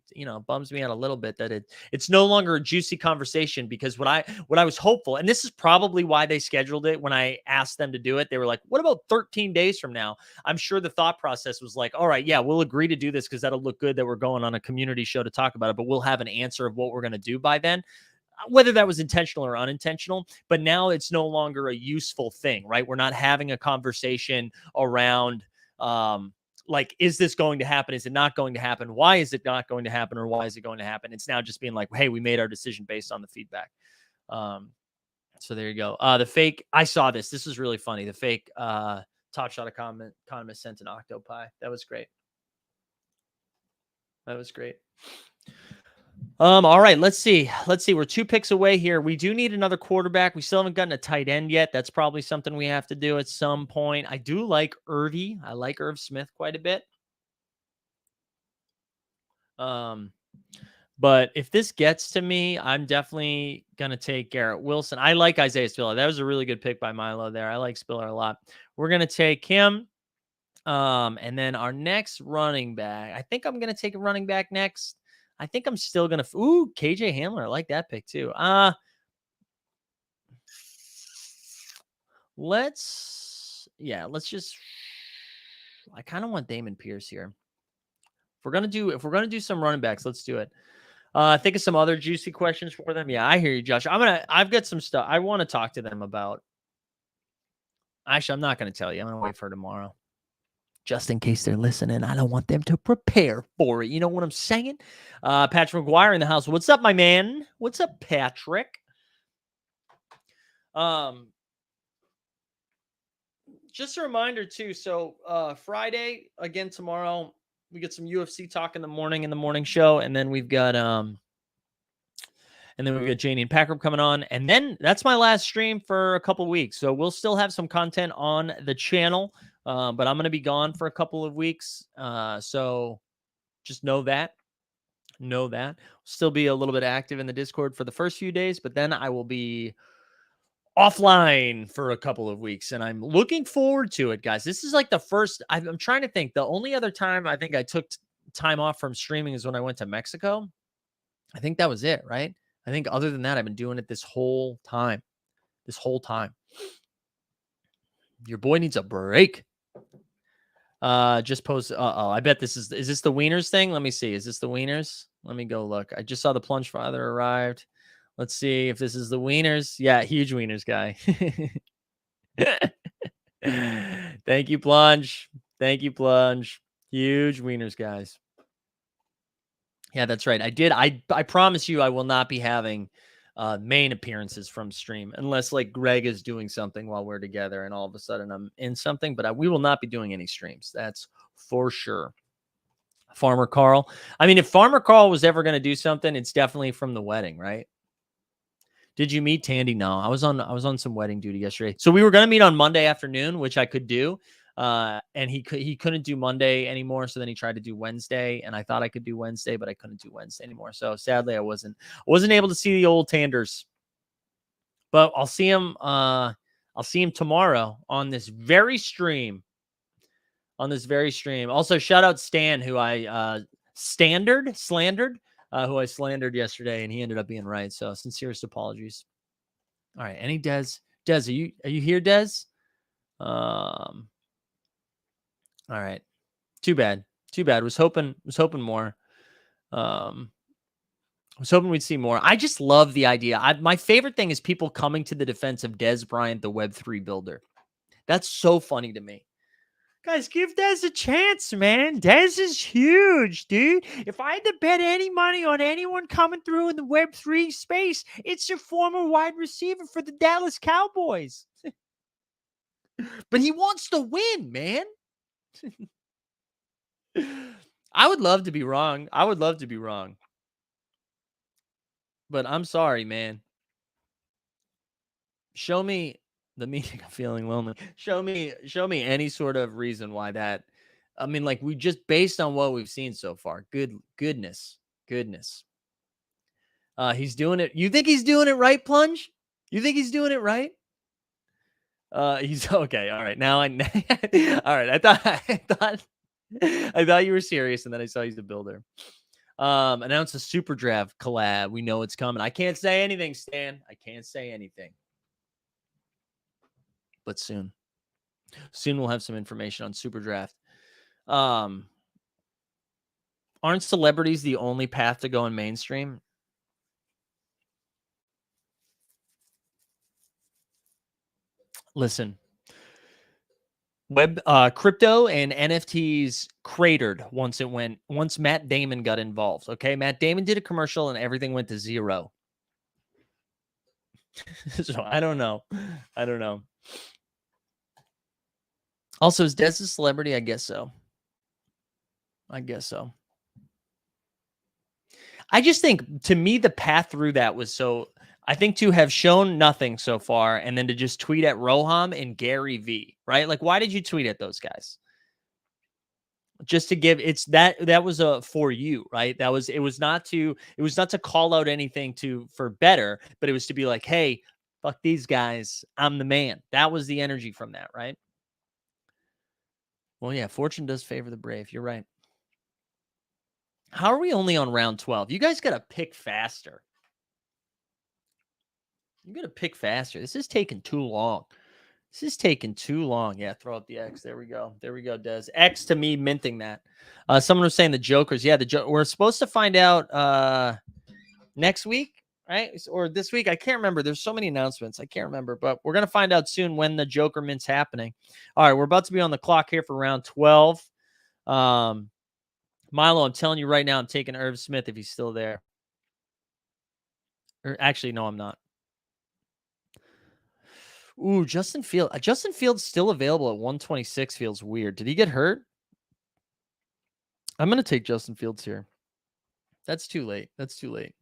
bums me out a little bit that it's no longer a juicy conversation, because what I was hopeful, and this is probably why they scheduled it when I asked them to do it, they were like, what about 13 days from now? I'm sure the thought process was like, all right, yeah, we'll agree to do this because that'll look good that we're going on a community show to talk about it, but we'll have an answer of what we're going to do by then. Whether that was intentional or unintentional, but now it's no longer a useful thing, right? We're not having a conversation around, like, is this going to happen? Is it not going to happen? Why is it not going to happen? Or why is it going to happen? It's now just being like, hey, we made our decision based on the feedback. So there you go. The fake, I saw this. This was really funny. The fake Top Shot economist sent an octopi. That was great. That was great. All right, let's see. We're 2 picks away here. We do need another quarterback. We still haven't gotten a tight end yet. That's probably something we have to do at some point. I do like Irvy. I like Irv Smith quite a bit. But if this gets to me, I'm definitely gonna take Garrett Wilson. I like Isaiah Spiller. That was a really good pick by Milo there. I like Spiller a lot. We're gonna take him. And then our next running back, I think I'm gonna take a running back next. I think I'm still gonna. Ooh, KJ Hamler. I like that pick too. Let's just. I kind of want Damon Pierce here. If we're gonna do some running backs, let's do it. Think of some other juicy questions for them. Yeah, I hear you, Josh. I've got some stuff I want to talk to them about. Actually, I'm not gonna tell you. I'm gonna wait for tomorrow. Just in case they're listening. I don't want them to prepare for it. You know what I'm saying? Patrick McGuire in the house. What's up, my man? What's up, Patrick? Just a reminder too. So Friday again tomorrow, we get some UFC talk in the morning show, and then we've got Janie and Packard coming on, and then that's my last stream for a couple weeks. So we'll still have some content on the channel, but I'm going to be gone for a couple of weeks. So just know that. Still be a little bit active in the Discord for the first few days, but then I will be offline for a couple of weeks, and I'm looking forward to it, guys. This is like the first. I'm trying to think. The only other time I think I took time off from streaming is when I went to Mexico. I think that was it, right? I think other than that, I've been doing it this whole time. Your boy needs a break. Just post. I bet is this the Wieners thing? Let me see. Is this the Wieners? Let me go look. I just saw the plunge father arrived. Let's see if this is the Wieners. Yeah, huge Wieners guy. Thank you, Plunge. Huge Wieners guys. Yeah, that's right. I promise you I will not be having main appearances from stream unless like Greg is doing something while we're together and all of a sudden I'm in something, but we will not be doing any streams. That's for sure. Farmer Carl. I mean, if Farmer Carl was ever going to do something, it's definitely from the wedding, right? Did you meet Tandy? No, I was on some wedding duty yesterday. So we were going to meet on Monday afternoon, which I could do. And he couldn't do Monday anymore. So then he tried to do Wednesday, and I thought I could do Wednesday, but I couldn't do Wednesday anymore. So sadly, I wasn't able to see the old Tanders. But I'll see him. I'll see him tomorrow on this very stream. Also, shout out Stan, who I slandered, who I slandered yesterday, and he ended up being right. So sincerest apologies. All right, any Dez? Dez, are you here, Dez? All right. Too bad. Was hoping more. Was hoping we'd see more. I just love the idea. My favorite thing is people coming to the defense of Dez Bryant, the Web3 builder. That's so funny to me. Guys, give Dez a chance, man. Dez is huge, dude. If I had to bet any money on anyone coming through in the Web3 space, it's your former wide receiver for the Dallas Cowboys. But he wants to win, man. I would love to be wrong. But I'm sorry, man. Show me the meaning of feeling lonely. Show me any sort of reason why that. I mean, like we just based on what we've seen so far. Goodness. He's doing it. You think he's doing it right, Plunge? You think he's doing it right? He's okay. All right. Now all right. I thought you were serious, and then I saw he's a builder. Announce a super draft collab. We know it's coming. I can't say anything, Stan. I can't say anything. But soon we'll have some information on super draft. Aren't celebrities the only path to go in mainstream? Listen, crypto and NFTs cratered once Matt Damon got involved. Okay, Matt Damon did a commercial and everything went to zero. So I don't know. Also, is Dez a celebrity? I guess so. I just think, to me, the path through that was so. I think to have shown nothing so far, and then to just tweet at Roham and Gary V, right? Like, why did you tweet at those guys? Just to give that was a for you, right? It was not to call out anything for better, but it was to be like, hey, fuck these guys, I'm the man. That was the energy from that, right? Well, yeah, fortune does favor the brave. You're right. How are we only on round 12? You guys got to pick faster. You got to pick faster. This is taking too long. This is taking too long. Yeah, throw up the X. There we go. There we go, Dez. X to me minting that. Someone was saying the Jokers. Yeah, we're supposed to find out next week, right? Or this week. I can't remember. There's so many announcements. I can't remember, but we're going to find out soon when the Joker mint's happening. All right, we're about to be on the clock here for round 12. Milo, I'm telling you right now, I'm taking Irv Smith if he's still there. Or actually, no, I'm not. Ooh, Justin Fields. Justin Fields still available at 126 feels weird. Did he get hurt? I'm going to take Justin Fields here. That's too late. That's too late.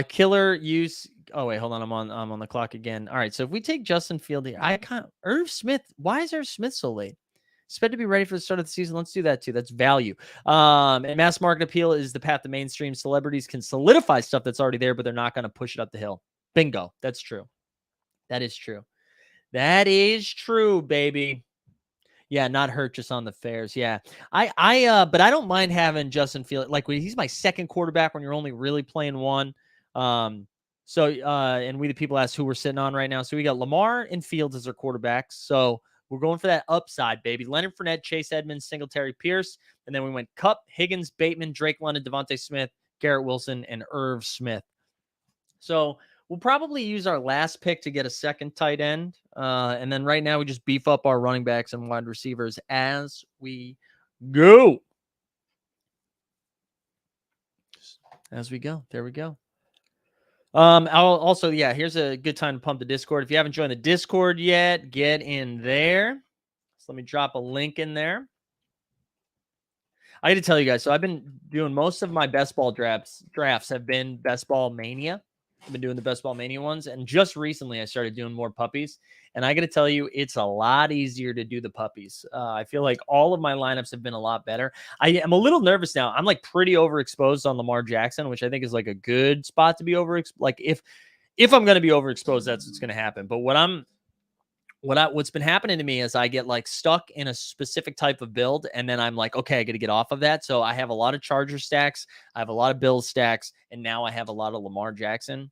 Killer use. Oh wait, hold on. I'm on the clock again. All right. So if we take Justin Field here, I can't. Irv Smith. Why is Irv Smith so late? Expect to be ready for the start of the season. Let's do that too. That's value. And mass market appeal is the path to mainstream. Celebrities can solidify stuff that's already there, but they're not going to push it up the hill. Bingo. That's true. That is true. That is true, baby. Yeah, not hurt, just on the fares. Yeah, but I don't mind having Justin Fields. Like he's my second quarterback when you're only really playing one. And we the people asked who we're sitting on right now. So we got Lamar and Fields as our quarterbacks. So we're going for that upside, baby. Leonard Fournette, Chase Edmonds, Singletary, Pierce, and then we went Kupp, Higgins, Bateman, Drake London, Devontae Smith, Garrett Wilson, and Irv Smith. So we'll probably use our last pick to get a second tight end. And then right now we just beef up our running backs and wide receivers as we go. As we go. There we go. Here's a good time to pump the Discord. If you haven't joined the Discord yet, get in there. So let me drop a link in there. I got to tell you guys, so I've been doing most of my best ball drafts have been best ball mania. I've been doing the best ball mania ones, and just recently I started doing more puppies. And I got to tell you, it's a lot easier to do the puppies. I feel like all of my lineups have been a lot better. I am a little nervous now. I'm like pretty overexposed on Lamar Jackson, which I think is like a good spot to be overexposed. Like if I'm going to be overexposed, that's what's going to happen. But what's been happening to me is I get like stuck in a specific type of build, and then I'm like, okay, I got to get off of that. So I have a lot of Charger stacks, I have a lot of Bills stacks, and now I have a lot of Lamar Jackson.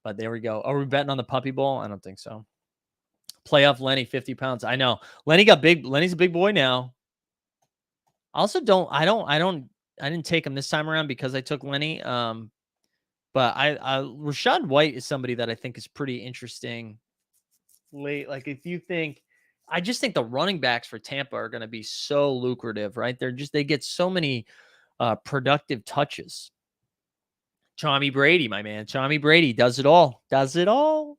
But there we go. Are we betting on the Puppy Bowl? I don't think so. Playoff Lenny, 50 pounds. I know Lenny got big. Lenny's a big boy now. I also I didn't take him this time around because I took Lenny. But Rachaad White is somebody that I think is pretty interesting late. Like I just think the running backs for Tampa are going to be so lucrative, right? They get so many productive touches. Tommy Brady, my man. Tommy Brady does it all. Does it all.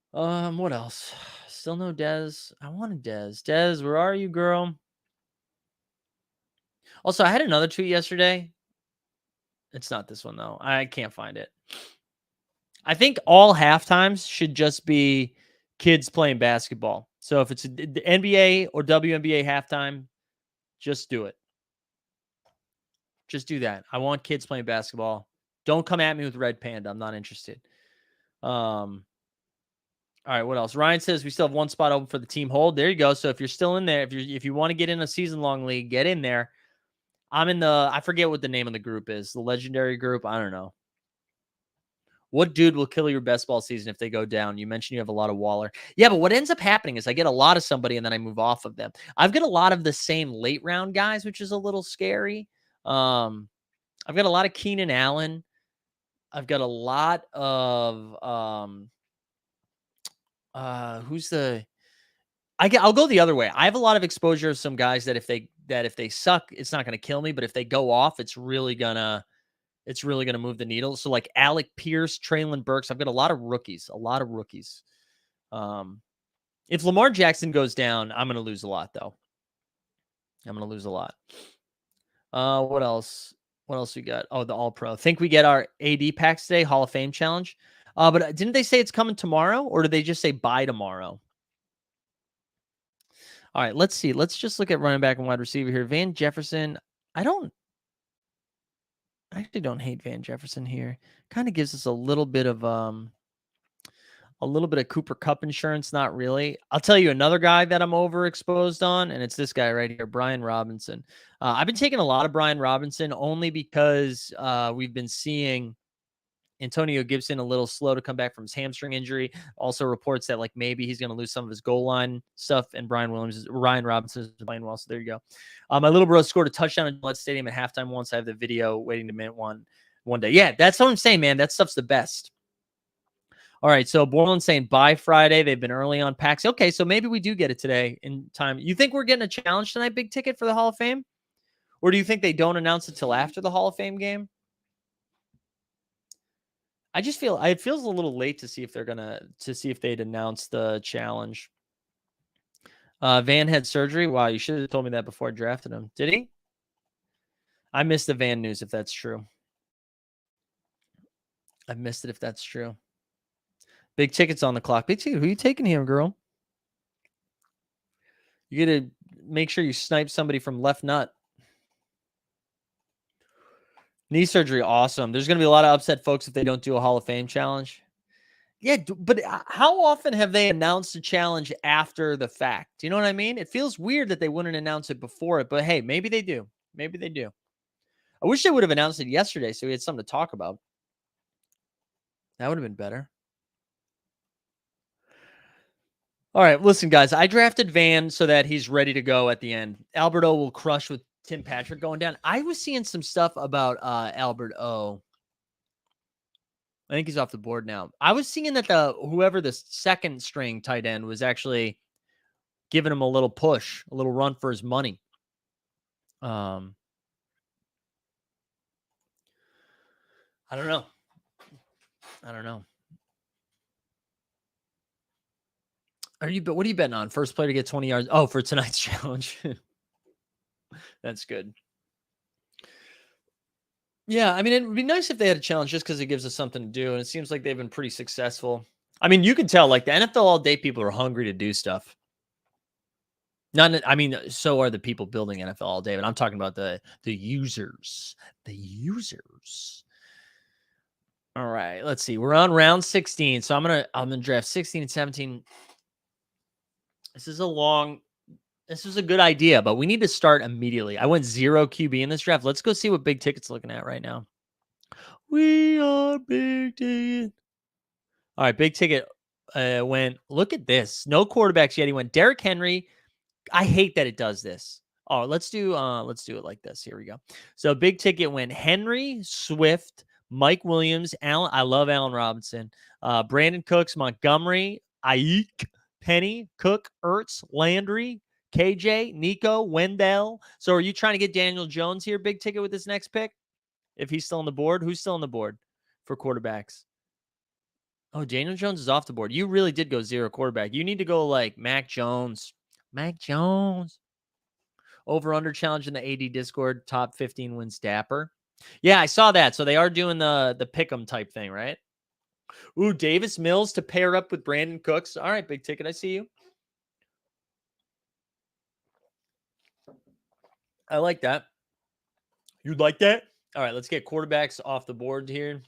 What else? Still no Dez. I wanted Dez. Dez, where are you, girl? Also, I had another tweet yesterday. It's not this one though. I can't find it. I think all halftimes should just be kids playing basketball. So if it's the NBA or WNBA halftime, just do it. Just do that. I want kids playing basketball. Don't come at me with Red Panda. I'm not interested. All right, what else? Ryan says we still have one spot open for the team hold. There you go. So if you're still in there, if you want to get in a season-long league, get in there. I'm in I forget what the name of the group is. The legendary group. I don't know. What dude will kill your best ball season if they go down? You mentioned you have a lot of Waller. Yeah, but what ends up happening is I get a lot of somebody and then I move off of them. I've got a lot of the same late round guys, which is a little scary. I've got a lot of Keenan Allen. I've got a lot of I'll go the other way. I have a lot of exposure of some guys that if they suck, it's not going to kill me, but if they go off, it's really gonna move the needle. So like Alec Pierce, Traylon Burks, I've got a lot of rookies. If Lamar Jackson goes down, I'm going to lose a lot though. What else? What else we got? Oh, the All Pro. Think we get our AD packs today, Hall of Fame challenge. But didn't they say it's coming tomorrow, or did they just say buy tomorrow? All right, let's see. Let's just look at running back and wide receiver here. Van Jefferson. I actually don't hate Van Jefferson here. Kind of gives us a little bit of A little bit of Cooper Cup insurance, not really. I'll tell you another guy that I'm overexposed on, and it's this guy right here, Brian Robinson. I've been taking a lot of Brian Robinson only because we've been seeing Antonio Gibson a little slow to come back from his hamstring injury. Also reports that like maybe he's going to lose some of his goal line stuff. And Ryan Robinson is playing well. So there you go. My little bro scored a touchdown at Gillette Stadium at halftime once. I have the video waiting to mint one day. Yeah, that's what I'm saying, man. That stuff's the best. All right, so Borland's saying bye Friday. They've been early on packs. Okay, so maybe we do get it today in time. You think we're getting a challenge tonight, big ticket for the Hall of Fame? Or do you think they don't announce it till after the Hall of Fame game? I just feel it feels a little late to see if they'd announce the challenge. Van had surgery. Wow, you should have told me that before I drafted him. Did he? I missed the Van news if that's true. I missed it if that's true. Big tickets on the clock. Big ticket, who are you taking here, girl? You got to make sure you snipe somebody from left nut. Knee surgery, awesome. There's going to be a lot of upset folks if they don't do a Hall of Fame challenge. Yeah, but how often have they announced a challenge after the fact? Do you know what I mean? It feels weird that they wouldn't announce it before it, but hey, maybe they do. Maybe they do. I wish they would have announced it yesterday so we had something to talk about. That would have been better. All right, listen, guys. I drafted Van so that he's ready to go at the end. Alberto will crush with Tim Patrick going down. I was seeing some stuff about Albert O. I think he's off the board now. I was seeing that whoever the second string tight end was actually giving him a little push, a little run for his money. I don't know. What are you betting on? First player to get 20 yards. Oh, for tonight's challenge. That's good. Yeah, I mean, it would be nice if they had a challenge just because it gives us something to do. And it seems like they've been pretty successful. I mean, you can tell like the NFL all day people are hungry to do stuff. So are the people building NFL all day, but I'm talking about the users. The users. All right, let's see. We're on round 16. So I'm gonna draft 16 and 17. This is a good idea, but we need to start immediately. I went 0 QB in this draft. Let's go see what Big Ticket's looking at right now. We are Big Ticket. All right, Big Ticket went, look at this. No quarterbacks yet. He went Derrick Henry. I hate that it does this. Oh, let's do it like this. Here we go. So Big Ticket went Henry, Swift, Mike Williams, Allen. I love Allen Robinson. Brandon Cooks, Montgomery, Ayuk, Penny, Cook, Ertz, Landry, KJ, Nico, Wendell. So are you trying to get Daniel Jones here, Big Ticket, with this next pick? If he's still on the board, who's still on the board for quarterbacks? Oh, Daniel Jones is off the board. You really did go 0 quarterback. You need to go like Mac Jones. Over under challenge in the AD Discord. Top 15 wins Dapper. Yeah, I saw that. So they are doing the pick'em type thing, right? Ooh, Davis Mills to pair up with Brandon Cooks. All right, Big Ticket. I see you. I like that. You'd like that? All right, let's get quarterbacks off the board here.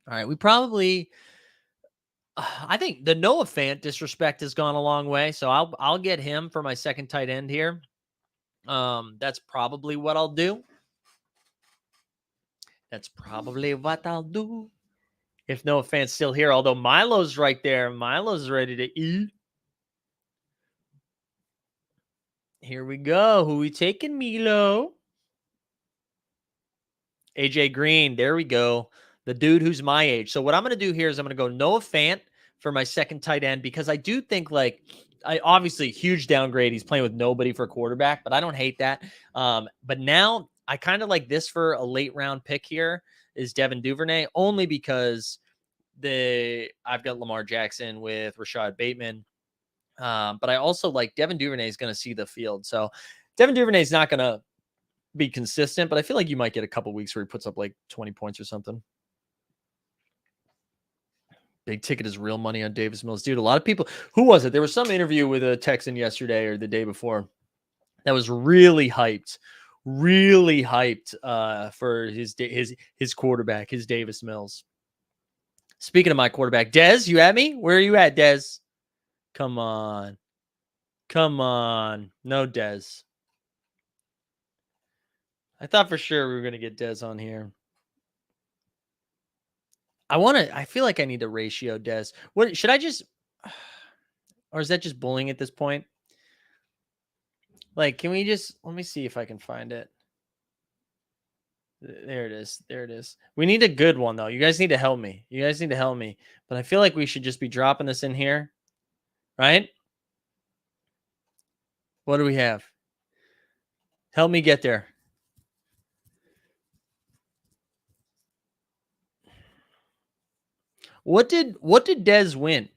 All right, we probably... I think the Noah Fant disrespect has gone a long way, so I'll get him for my second tight end here. That's probably what I'll do. If Noah Fant's still here, although Milo's right there. Milo's ready to eat. Here we go. Who we taking, Milo? AJ Green. There we go. The dude who's my age. So what I'm going to do here is I'm going to go Noah Fant for my second tight end because I do think obviously huge downgrade. He's playing with nobody for quarterback, but I don't hate that. But now I kind of like this for a late round pick here is Devin Duvernay only because I've got Lamar Jackson with Rashad Bateman. But I also like Devin Duvernay is going to see the field. So Devin Duvernay is not going to be consistent, but I feel like you might get a couple weeks where he puts up like 20 points or something. Big Ticket is real money on Davis Mills. Dude, a lot of people, who was it? There was some interview with a Texan yesterday or the day before that was really hyped for his quarterback, his Davis Mills. Speaking of my quarterback, Dez, you at me? Where are you at, Dez? Come on. Come on. No Dez. I thought for sure we were going to get Dez on here. I feel like I need to ratio Dez. What should I just, or is that just bullying at this point? Like, can we just, let me see if I can find it. There it is. There it is. We need a good one, though. You guys need to help me. You guys need to help me. But I feel like we should just be dropping this in here, right? What do we have? Help me get there. What did Dez win?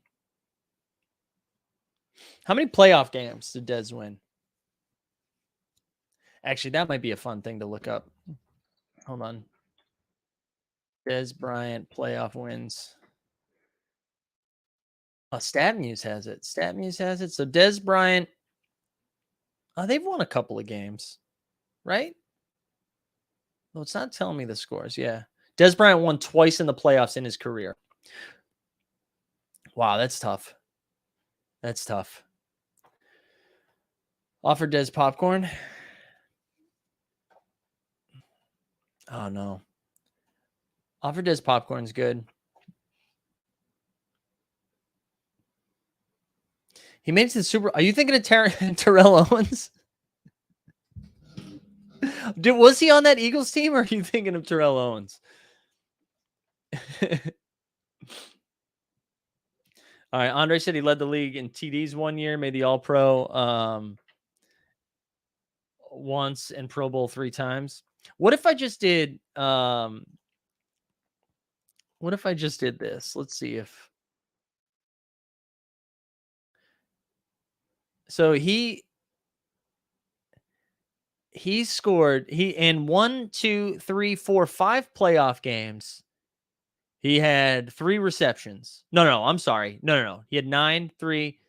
How many playoff games did Dez win? Actually, that might be a fun thing to look up. Hold on. Dez Bryant playoff wins. Oh, StatMuse has it. StatMuse has it. So Dez Bryant, they've won a couple of games, right? Well, it's not telling me the scores. Yeah. Dez Bryant won twice in the playoffs in his career. Wow, that's tough. That's tough. Offer Dez popcorn. Oh, no. Offer Dez popcorn's good. He made it to the Super. Are you thinking of Terrell Owens? Was he on that Eagles team, or are you thinking of Terrell Owens? All right. Andre said he led the league in TDs one year, made the All-Pro once and Pro Bowl 3 times. What if I just did what if I just did this? Let's see if so he scored in 1, 2, 3, 4, 5 playoff games. He had 3 receptions. No, I'm sorry. No. He had 9, 3, he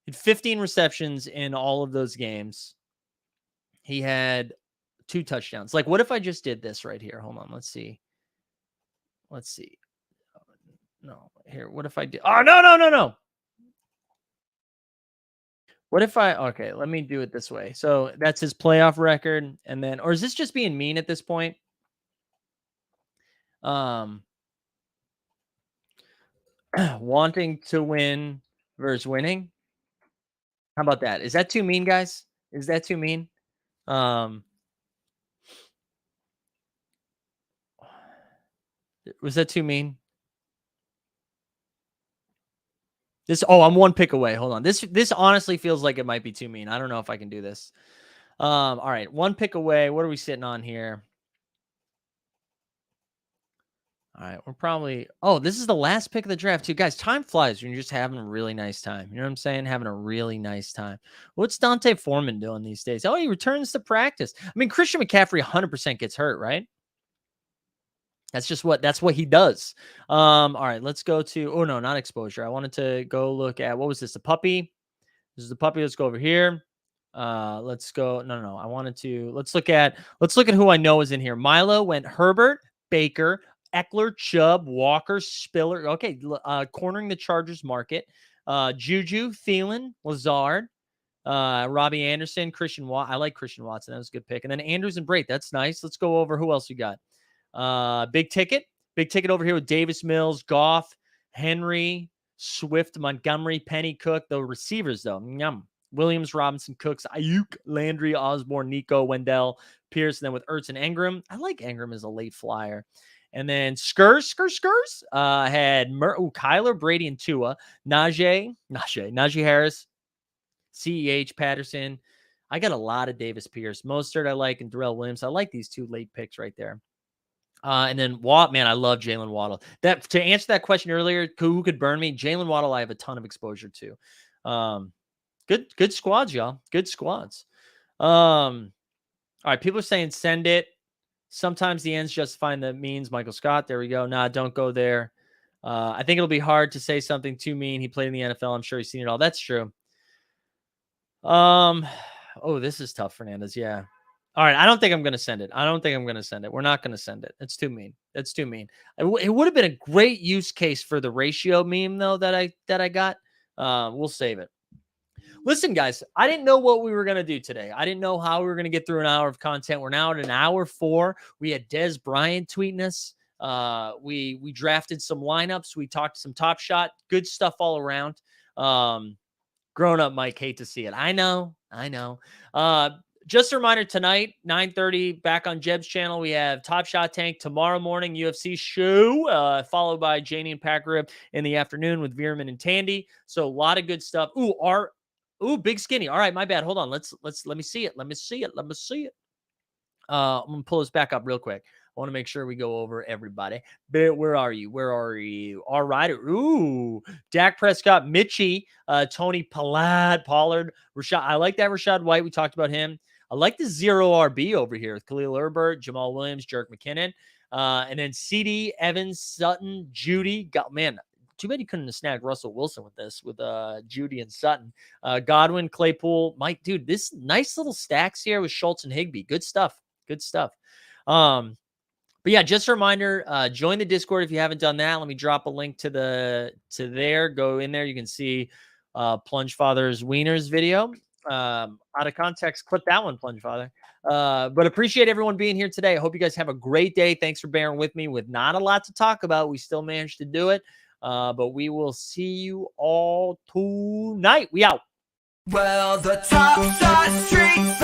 had 15 receptions in all of those games. He had 2 touchdowns. Like, what if I just did this right here? Hold on. Let's see. No, here. What if I did? Oh, no. What if okay, let me do it this way. So that's his playoff record. And then, or is this just being mean at this point? Wanting to win versus winning. How about that? Is that too mean, guys? Is that too mean? Was that too mean? I'm 1 pick away. Hold on. This honestly feels like it might be too mean. I don't know if I can do this. All right, 1 pick away. What are we sitting on here? All right, we're probably. Oh, this is the last pick of the draft, too. Guys, time flies when you're just having a really nice time. You know what I'm saying? Having a really nice time. What's Dante Foreman doing these days? Oh, he returns to practice. I mean, Christian McCaffrey 100% gets hurt, right? That's what he does. All right, let's go to. Oh no, not exposure. I wanted to go look at what was this? A puppy. This is the puppy. Let's go over here. Let's go. No. I wanted to. Let's look at who I know is in here. Milo went Herbert, Baker, Eckler, Chubb, Walker, Spiller. Okay, cornering the Chargers market. Juju, Thielen, Lazard, Robbie Anderson, Christian Watt. I like Christian Watson. That was a good pick. And then Andrews and Brait. That's nice. Let's go over who else you got. Big ticket over here with Davis Mills, Goff, Henry, Swift, Montgomery, Penny, Cook. The receivers, though. Williams, Robinson, Cooks, Ayuk, Landry, Osborne, Nico, Wendell, Pierce. And then with Ertz and Ingram. I like Ingram as a late flyer. And then Skurs had Kyler, Brady, and Tua. Najee Harris, CEH, Patterson. I got a lot of Davis Pierce. Mostert I like, and Darrell Williams. I like these 2 late picks right there. And then man, I love Jalen Waddle. That to answer that question earlier, who could burn me? Jalen Waddle, I have a ton of exposure to. Good squads, y'all. Good squads. All right, people are saying send it. Sometimes the ends justifying the means. Michael Scott, there we go. Nah, don't go there. I think it'll be hard to say something too mean. He played in the NFL. I'm sure he's seen it all. That's true. Oh, this is tough, Fernandez. Yeah. All right, I don't think I'm going to send it. We're not going to send it. It's too mean. That's too mean. It would have been a great use case for the ratio meme though that I got. We'll save it. Listen, guys, I didn't know what we were going to do today. I didn't know how we were going to get through an hour of content. We're now at an hour 4. We had Dez Bryant tweeting us. We drafted some lineups. We talked some Top Shot. Good stuff all around. Grown up Mike, hate to see it. I know. Just a reminder, tonight, 9:30, back on Jeb's channel, we have Top Shot Tank. Tomorrow morning, UFC show, followed by Janie and Packrib in the afternoon with Veerman and Tandy. So a lot of good stuff. Big Skinny. All right, my bad. Hold on. Let me see it. I'm gonna pull this back up real quick. I want to make sure we go over everybody. Where are you? All right. Ooh, Dak Prescott, Mitchie, Tony Pollard, Rashad. I like that Rashad White. We talked about him. I like the 0 RB over here with Khalil Herbert, Jamal Williams, Jerick McKinnon, and then CD, Evans, Sutton, Judy. Man, too bad you couldn't have snagged Russell Wilson with this, with Judy and Sutton. Godwin, Claypool, Mike, dude, this nice little stacks here with Schultz and Higbee. Good stuff. But yeah, just a reminder, join the Discord if you haven't done that. Let me drop a link to there. Go in there. You can see Plunge Father's Wieners video. Out of context, clip that one, Plunge Father. But appreciate everyone being here today. I hope you guys have a great day. Thanks for bearing with me with not a lot to talk about. We still managed to do it. But we will see you all tonight. We out. Well, the Top Shot Streets